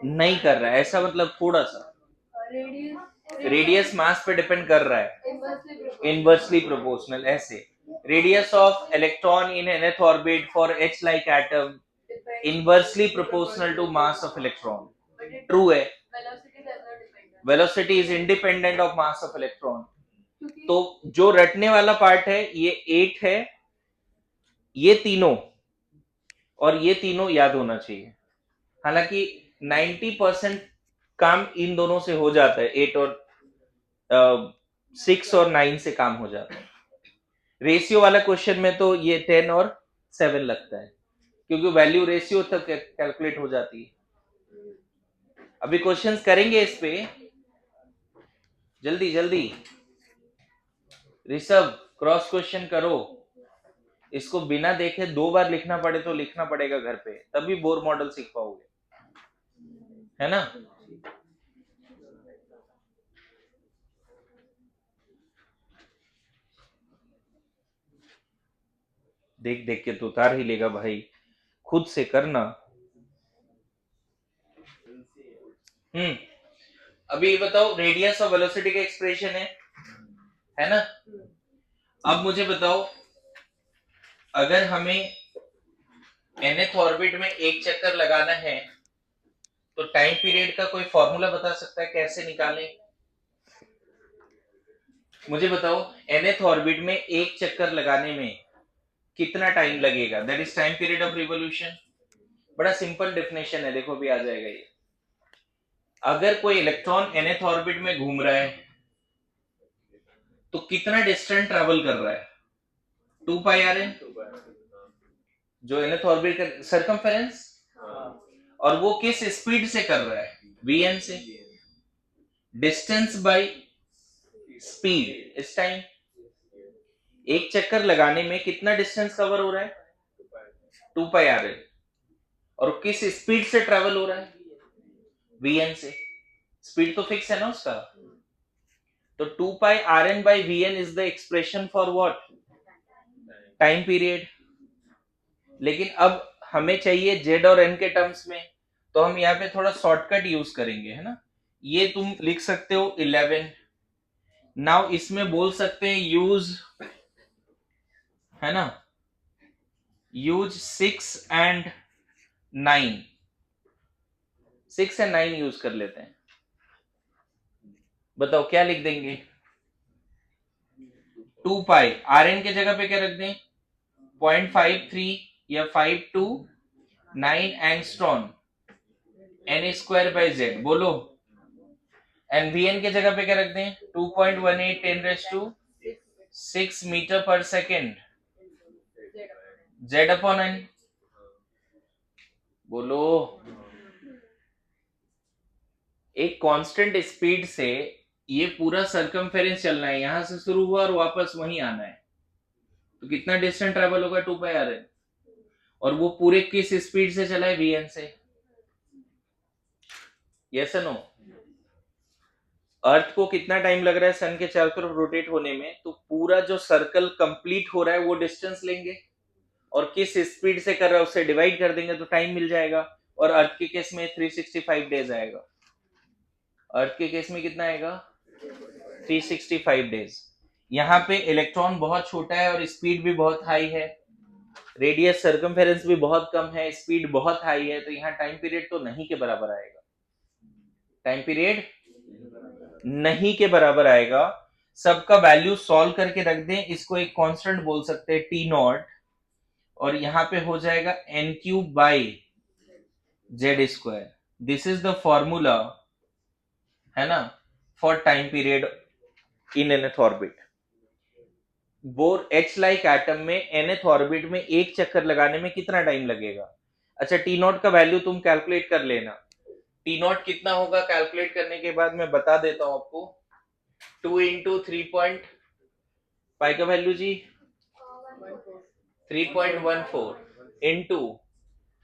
नहीं कर रहा है, ऐसा मतलब थोड़ा सा रेडियस मास पे डिपेंड कर रहा है, इनवर्सली प्रोपोर्शनल, ऐसे radius of electron in nth orbit for H like atom inversely proportional to mass of electron, true है। Velocity is independent of mass of electron, तो जो रटने वाला पार्ट है ये 8 है, ये तीनों और ये तीनों याद होना चाहिए, हालांकि 90% काम इन दोनों से हो जाता है, 8 और 6 और 9 से काम हो जाता है। रेशियो वाला क्वेश्चन में तो ये 10 और 7 लगता है, क्योंकि वैल्यू रेशियो तक कैलकुलेट हो जाती है। अभी क्वेश्चंस करेंगे इस पे, जल्दी जल्दी ऋषभ क्रॉस क्वेश्चन करो, इसको बिना देखे 2 बार लिखना पड़े तो लिखना पड़ेगा घर पे, तभी बोर मॉडल सीख पाओगे, है ना। देख देख के तो उतार ही लेगा भाई, खुद से करना। अभी बताओ रेडियस और वेलोसिटी का एक्सप्रेशन है ना। अब मुझे बताओ अगर हमें nth ऑर्बिट में एक चक्कर लगाना है तो टाइम पीरियड का कोई फॉर्मूला बता सकता है कैसे निकालें, मुझे बताओ nth ऑर्बिट में एक चक्कर लगाने में कितना टाइम लगेगा, that is time period of revolution. बड़ा सिंपल डेफिनेशन है, देखो भी आ जाएगा ये, अगर कोई इलेक्ट्रॉन nth ऑर्बिट में घूम रहा है तो कितना डिस्टेंस ट्रेवल कर रहा है? 2 पाई आर एन, जो nth ऑर्बिट का सरकमफेरेंस, और वो किस स्पीड से कर रहा है? वीएन से। डिस्टेंस बाय स्पीड इस टाइम। एक चक्कर लगाने में कितना डिस्टेंस कवर हो रहा है? 2 पाई आर एन। और किस स्पीड से ट्रेवल हो रहा है? वीएन से। स्पीड तो फिक्स है ना उसका। तो 2 pi R N by V N is the expression for what? Time period. लेकिन अब हमें चाहिए जेड और एन के टर्म्स में, तो हम यहाँ पे थोड़ा शॉर्टकट यूज करेंगे, है ना। ये तुम लिख सकते हो 11। नाउ इसमें बोल सकते हैं यूज, है ना, यूज 6 एंड 9। 6 एंड 9 यूज कर लेते हैं। बताओ क्या लिख देंगे? 2 पाई आर एन के जगह पे क्या रख दें? 0.53 या 529 angstrom N square by Z. बोलो। एंड वी एन के जगह पे क्या रख दें? 2.18 10⁶ मीटर पर सेकेंड जेड अपॉन एन। बोलो। एक कांस्टेंट स्पीड से ये पूरा सरकमफेरेंस चलना है, यहां से शुरू हुआ और वापस वहीं आना है, तो कितना डिस्टेंस ट्रेवल होगा? 2 पाई आर एन। और वो पूरे किस स्पीड से चला है? वी एन से। Yes no? अर्थ को कितना टाइम लग रहा है सन के चारों तरफ रोटेट होने में? तो पूरा जो सर्कल कंप्लीट हो रहा है वो डिस्टेंस लेंगे और किस स्पीड से कर रहा है उससे डिवाइड कर देंगे तो टाइम मिल जाएगा। और अर्थ के केस में 365 डेज आएगा। अर्थ के केस में कितना आएगा? 365 डेज। यहाँ पे इलेक्ट्रॉन बहुत छोटा है और स्पीड भी बहुत हाई है, रेडियस सर्कमफेरेंस भी बहुत कम है, स्पीड बहुत हाई है, तो यहाँ टाइम पीरियड तो नहीं के बराबर आएगा। टाइम पीरियड नहीं के बराबर आएगा। सबका वैल्यू सॉल्व करके रख दें, इसको एक कांस्टेंट बोल सकते हैं टी नॉट, और यहां पे हो जाएगा N cube by Z square. This is the formula, है ना, for time period in nth orbit. Bohr H like atom में nth ऑर्बिट में एक चक्कर लगाने में कितना टाइम लगेगा? अच्छा, टी नॉट का वैल्यू तुम कैलकुलेट कर लेना। टी नॉट कितना होगा कैलकुलेट करने के बाद मैं बता देता हूं आपको। 2 इंटू 3 पाई का वैल्यू जी 3.14 इंटू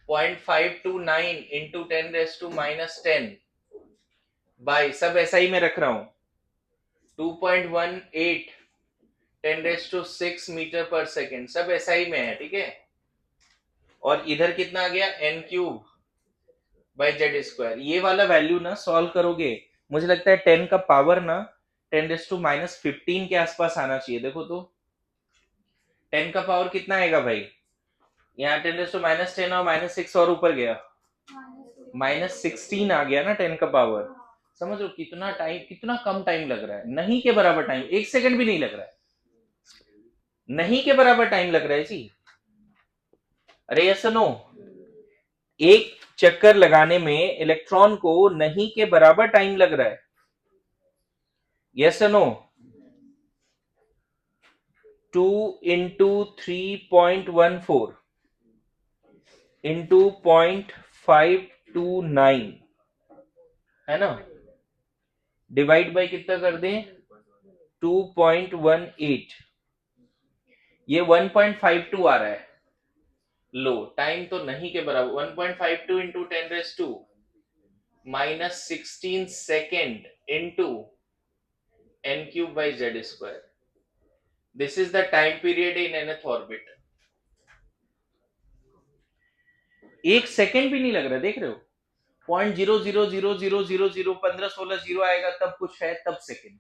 0.529 इंटू 10⁻⁻10 बाई, सब एसआई में रख रहा हूं, 2.18 10⁻⁶ मीटर पर सेकेंड, सब एसआई में है, ठीक है। और इधर कितना आ गया? N cube by Z square. ये वाला वैल्यू ना सॉल्व करोगे, मुझे लगता है 10 का पावर ना 10⁻⁻15 के आसपास आना चाहिए। देखो तो 10 का पावर कितना आएगा भाई? यहाँ 10⁻10 और -6 और ऊपर गया, -16 आ गया ना 10 का पावर। समझ लो कितना टाइम, कितना कम टाइम लग रहा है, नहीं के बराबर टाइम, 1 सेकंड भी नहीं लग रहा है, नहीं के बराबर टाइम लग रहा है जी। अरे यस नो? एक चक्कर लगाने में इलेक्ट्रॉन को नहीं के बराबर टाइम लग रहा है। Yes no? 2 इंटू 3.14 इंटू 0.529, है ना, डिवाइड बाई कितना कर दें? 2.18। ये 1.52 आ रहा है। लो, टाइम तो नहीं के बराबर, 1.52 into 10⁻⁻16 second into N cube by Z square. This is the time period in nth orbit. 1 second भी नहीं लग रहा, देख रहे हो? 0.000000 15-16 जीरो आएगा तब कुछ है, तब second.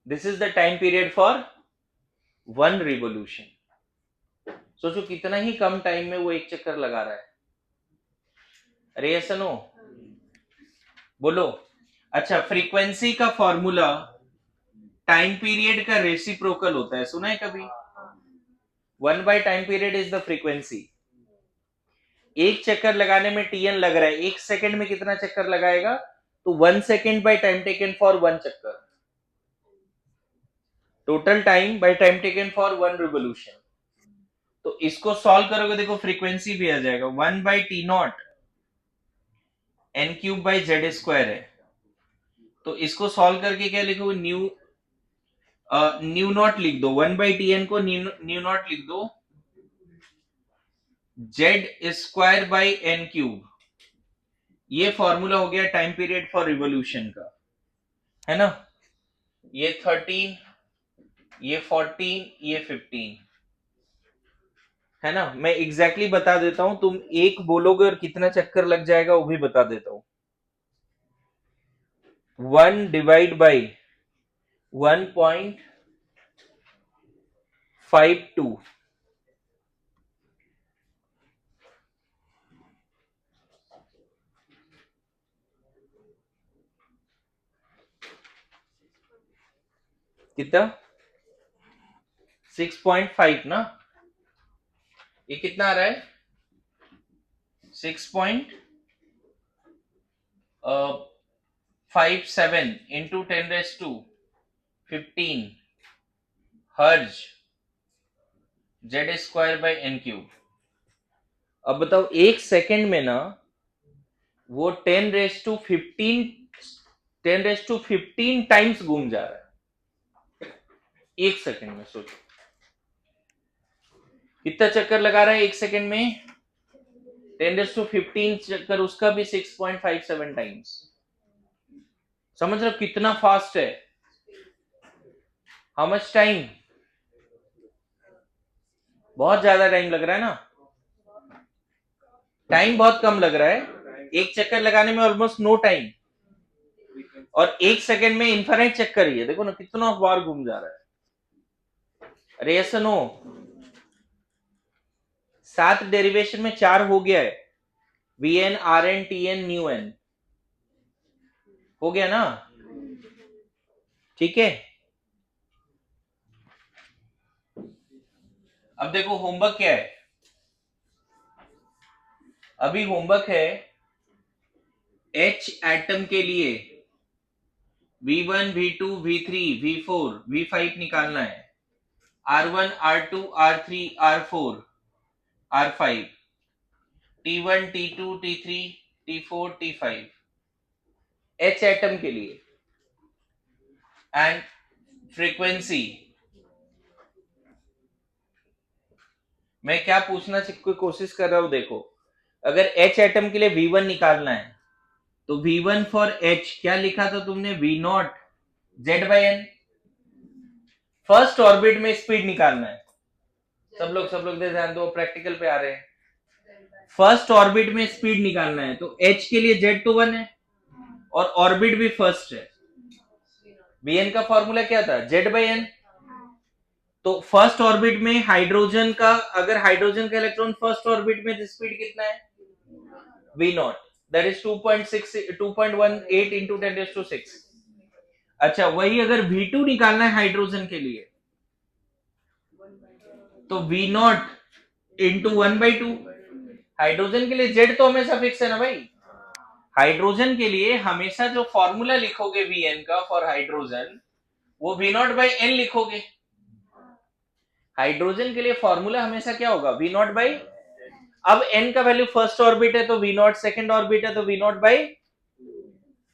This is the time period for 1 revolution. सोचो कितना ही कम टाइम में वो एक चक्कर लगा रहा है। अरे ऐसा नो? बोलो। अच्छा, फ्रीक्वेंसी का फॉर्मूला टाइम पीरियड का रेसिप्रोकल होता है, सुना है कभी? 1 by time period is the frequency. एक चक्कर लगाने में टीएन लग रहा है, 1 सेकंड में कितना चक्कर लगाएगा? तो 1 second by time taken for 1 चक्कर, total time by time taken for 1 revolution. तो इसको सॉल्व करोगे, देखो फ्रीक्वेंसी भी आ जाएगा 1 by T not an cube by Z square है। तो इसको सॉल्व करके क्या लिखोगे? न्यू नॉट लिख दो, 1 बाई टी एन को न्यू नॉट लिख दो, Z square by N cube. ये फॉर्मूला हो गया टाइम पीरियड फॉर रिवोल्यूशन का, है ना? ये 13, ये 14, ये 15, है ना? मैं एग्जैक्टली बता देता हूं, तुम एक बोलोगे और कितना चक्कर लग जाएगा वो भी बता देता हूं। 1 डिवाइड बाई 1.52, कितना? 6.5 ना? ये कितना आ रहा है? 6.57 into 10⁻15 hertz Z square by N cube. अब बताओ, एक सेकंड में ना वो 10⁻15 टाइम्स घूम जा रहा है एक सेकंड में। सोचो कितना चक्कर लगा रहा है एक सेकंड में? 10⁻15 चक्कर, उसका भी 6.57 टाइम्स। समझ रहे हो कितना फास्ट है? How much time? बहुत ज्यादा टाइम लग रहा है ना? टाइम बहुत कम लग रहा है, एक चक्कर लगाने में ऑलमोस्ट नो टाइम, और एक सेकंड में इन्फाइनाइट चक्कर ही है। देखो ना कितना बार घूम जा रहा है। अरे यस नो, 7 डेरिवेशन में 4 हो गया है, V N R N T N nu N हो गया ना? ठीक है। अब देखो होमवर्क क्या है। अभी होमवर्क है एच एटम के लिए V1, V2, V3, V4, V5 निकालना है, R1, R2, R3, R4, R5, T1, T2, T3, T4, T5 H atom के लिए। एंड फ्रीक्वेंसी, मैं क्या पूछना की कोशिश कर रहा हूं, देखो अगर एच एटम के लिए V1 निकालना है तो V1 फॉर H क्या लिखा था तुमने? V0 Z by N. First orbit में स्पीड निकालना है। सब लोग ध्यान दो, प्रैक्टिकल पे आ रहे हैं। फर्स्ट ऑर्बिट में स्पीड निकालना है तो H के लिए Z तो 1 है और ऑर्बिट भी फर्स्ट है। Bn का फॉर्मूला क्या था? Z by N. तो फर्स्ट ऑर्बिट में हाइड्रोजन का, अगर हाइड्रोजन का इलेक्ट्रॉन फर्स्ट ऑर्बिट में, स्पीड कितना है? V0, that is 2.18 into 10⁻6। अच्छा, वही अगर V2 निकालना है हाइड्रोजन के लिए तो V0 इंटू 1/2। हाइड्रोजन के लिए Z तो हमेशा फिक्स है ना भाई? हाइड्रोजन के लिए हमेशा जो फॉर्मूला लिखोगे Vn का फॉर हाइड्रोजन, वो V0 बाई एन लिखोगे। हाइड्रोजन के लिए फॉर्मूला हमेशा क्या होगा? V0 बाई, अब n का वैल्यू फर्स्ट ऑर्बिट है तो V0, सेकंड ऑर्बिट है तो V0 बाई।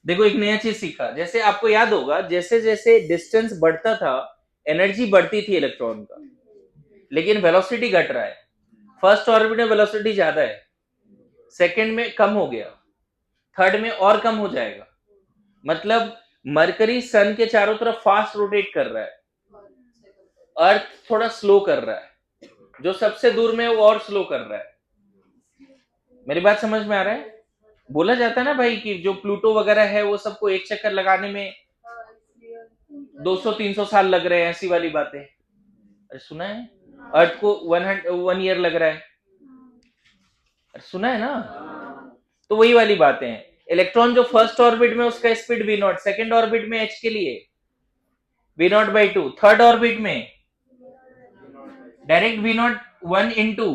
देखो एक नया चीज सीखा, जैसे आपको याद होगा जैसे जैसे डिस्टेंस बढ़ता था एनर्जी बढ़ती थी इलेक्ट्रॉन का, लेकिन वेलोसिटी घट रहा है। फर्स्ट ऑर्बिट में वेलोसिटी ज्यादा है, सेकंड में कम हो गया, थर्ड में और कम हो जाएगा। मतलब मरकरी सन के चारों तरफ फास्ट रोटेट कर रहा है, अर्थ थोड़ा स्लो कर रहा है, जो सबसे दूर में वो और स्लो कर रहा है। मेरी बात समझ में आ रहा है? बोला जाता है ना भाई कि जो प्लूटो वगैरह है वो सबको एक चक्कर लगाने में 200-300 साल लग रहे हैं, ऐसी वाली बातें। अरे सुना है? अर्थ को 1 ईयर लग रहा है। अरे सुना है ना? तो वही वाली बातें हैं। इलेक्ट्रॉन जो फर्स्ट ऑर्बिट में उसका स्पीड V0, सेकंड ऑर्बिट में H के लिए V0 बाई 2, थर्ड ऑर्बिट में डायरेक्ट V0 1 इंटू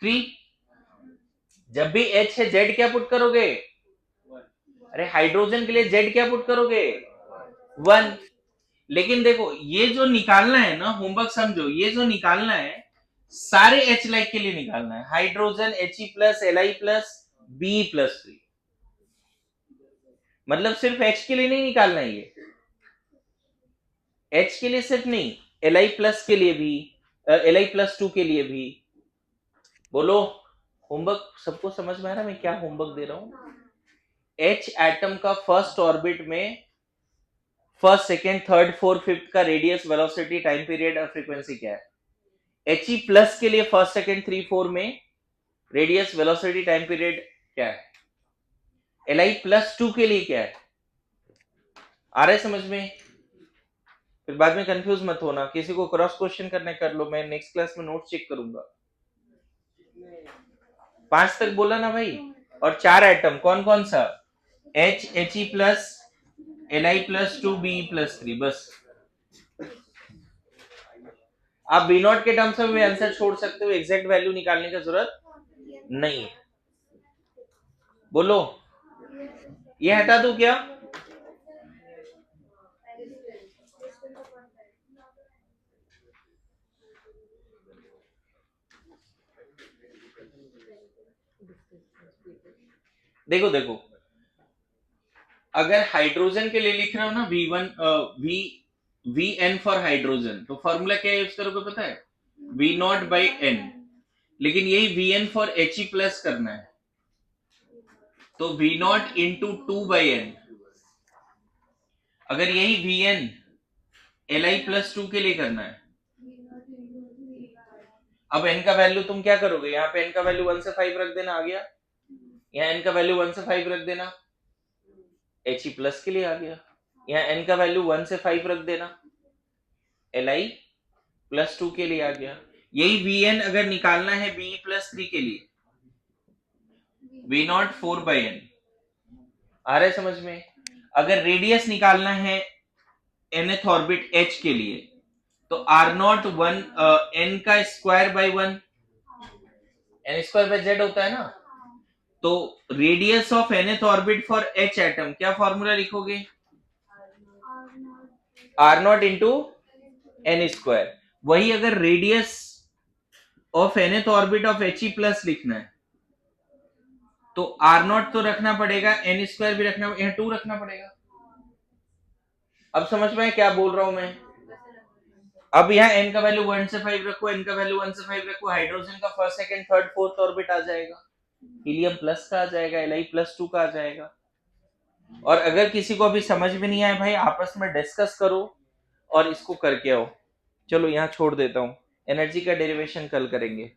3 जब भी H है Z क्या पुट करोगे? अरे हाइड्रोजन के लिए Z क्या पुट करोगे? 1। लेकिन देखो ये जो निकालना है ना, होमवर्क समझो, ये जो निकालना है सारे H लाइक के लिए निकालना है। Hydrogen He plus Li plus Be plus 3, मतलब सिर्फ H के लिए नहीं निकालना है ये, H के लिए सिर्फ नहीं, Li प्लस के लिए भी, Li प्लस 2 के लिए भी। बोलो, होमवर्क सबको समझ में आ रहा है मैं क्या होमवर्क दे रहा हूं? H एटम का फर्स्ट ऑर्बिट में first, second, third, fourth, fifth का रेडियस, वेलोसिटी, टाइम पीरियड और फ्रीक्वेंसी क्या है? He प्लस के लिए फर्स्ट, सेकेंड, थ्री, फोर में रेडियस, वेलोसिटी, टाइम पीरियड क्या है? Li प्लस 2 के लिए क्या है? आ रहा है समझ में? फिर बाद में कंफ्यूज मत होना, किसी को क्रॉस क्वेश्चन करने कर लो, मैं नेक्स्ट क्लास में नोट चेक करूंगा। 5 तक बोला ना भाई। और 4 एटम कौन कौन सा? H, He plus Li plus 2, Be plus 3, बस। आप बी नॉट के टर्म्स में आंसर छोड़ सकते हो, एग्जैक्ट वैल्यू निकालने की जरूरत नहीं है। बोलो, ये हटा दूं क्या? देखो देखो, अगर हाइड्रोजन के लिए लिख रहे हो ना वी एन फॉर हाइड्रोजन, तो फॉर्मूला क्या यूज करोगे पता है? V naught by N. लेकिन यही V N for H E plus करना है, तो V naught into 2 by N. अगर यही V N L I plus 2 के लिए करना है, अब एन का वैल्यू तुम क्या करोगे? यहाँ पे एन का वैल्यू 1 से 5 रख देना, आ गया। यहाँ एन का वैल्यू 1 से 5 रख देना, एच ई प्लस के लिए आ गया। यहाँ एन का वैल्यू 1 से 5 रख देना, एल आई प्लस 2 के लिए आ गया। यही वी एन अगर निकालना है बी प्लस 3 के लिए, वी नॉट 4 बाई एन। आ रहा है समझ में? अगर रेडियस निकालना है nth ऑर्बिट h के लिए, तो आर नॉट 1 n का square by 1, n square by z होता है ना। तो radius of nth orbit for h atom क्या फॉर्मूला लिखोगे? R naught into N square. वही अगर radius of nth orbit of He plus लिखना है, तो आर नॉट तो रखना पड़ेगा, एन स्क्वायर भी रखना, यहाँ 2 रखना पड़ेगा। अब समझ में क्या बोल रहा हूं मैं? अब यहाँ n का वैल्यू 1 से 5 रखो, n का वैल्यू 1 से 5 रखो, हाइड्रोजन का first, second, third, fourth orbit आ जाएगा, हीलियम प्लस का आ जाएगा, Li प्लस 2 का आ जाएगा। और अगर किसी को अभी समझ में नहीं आया भाई, आपस में डिस्कस करो और इसको करके आओ। चलो यहाँ छोड़ देता हूँ, एनर्जी का डेरिवेशन कल करेंगे।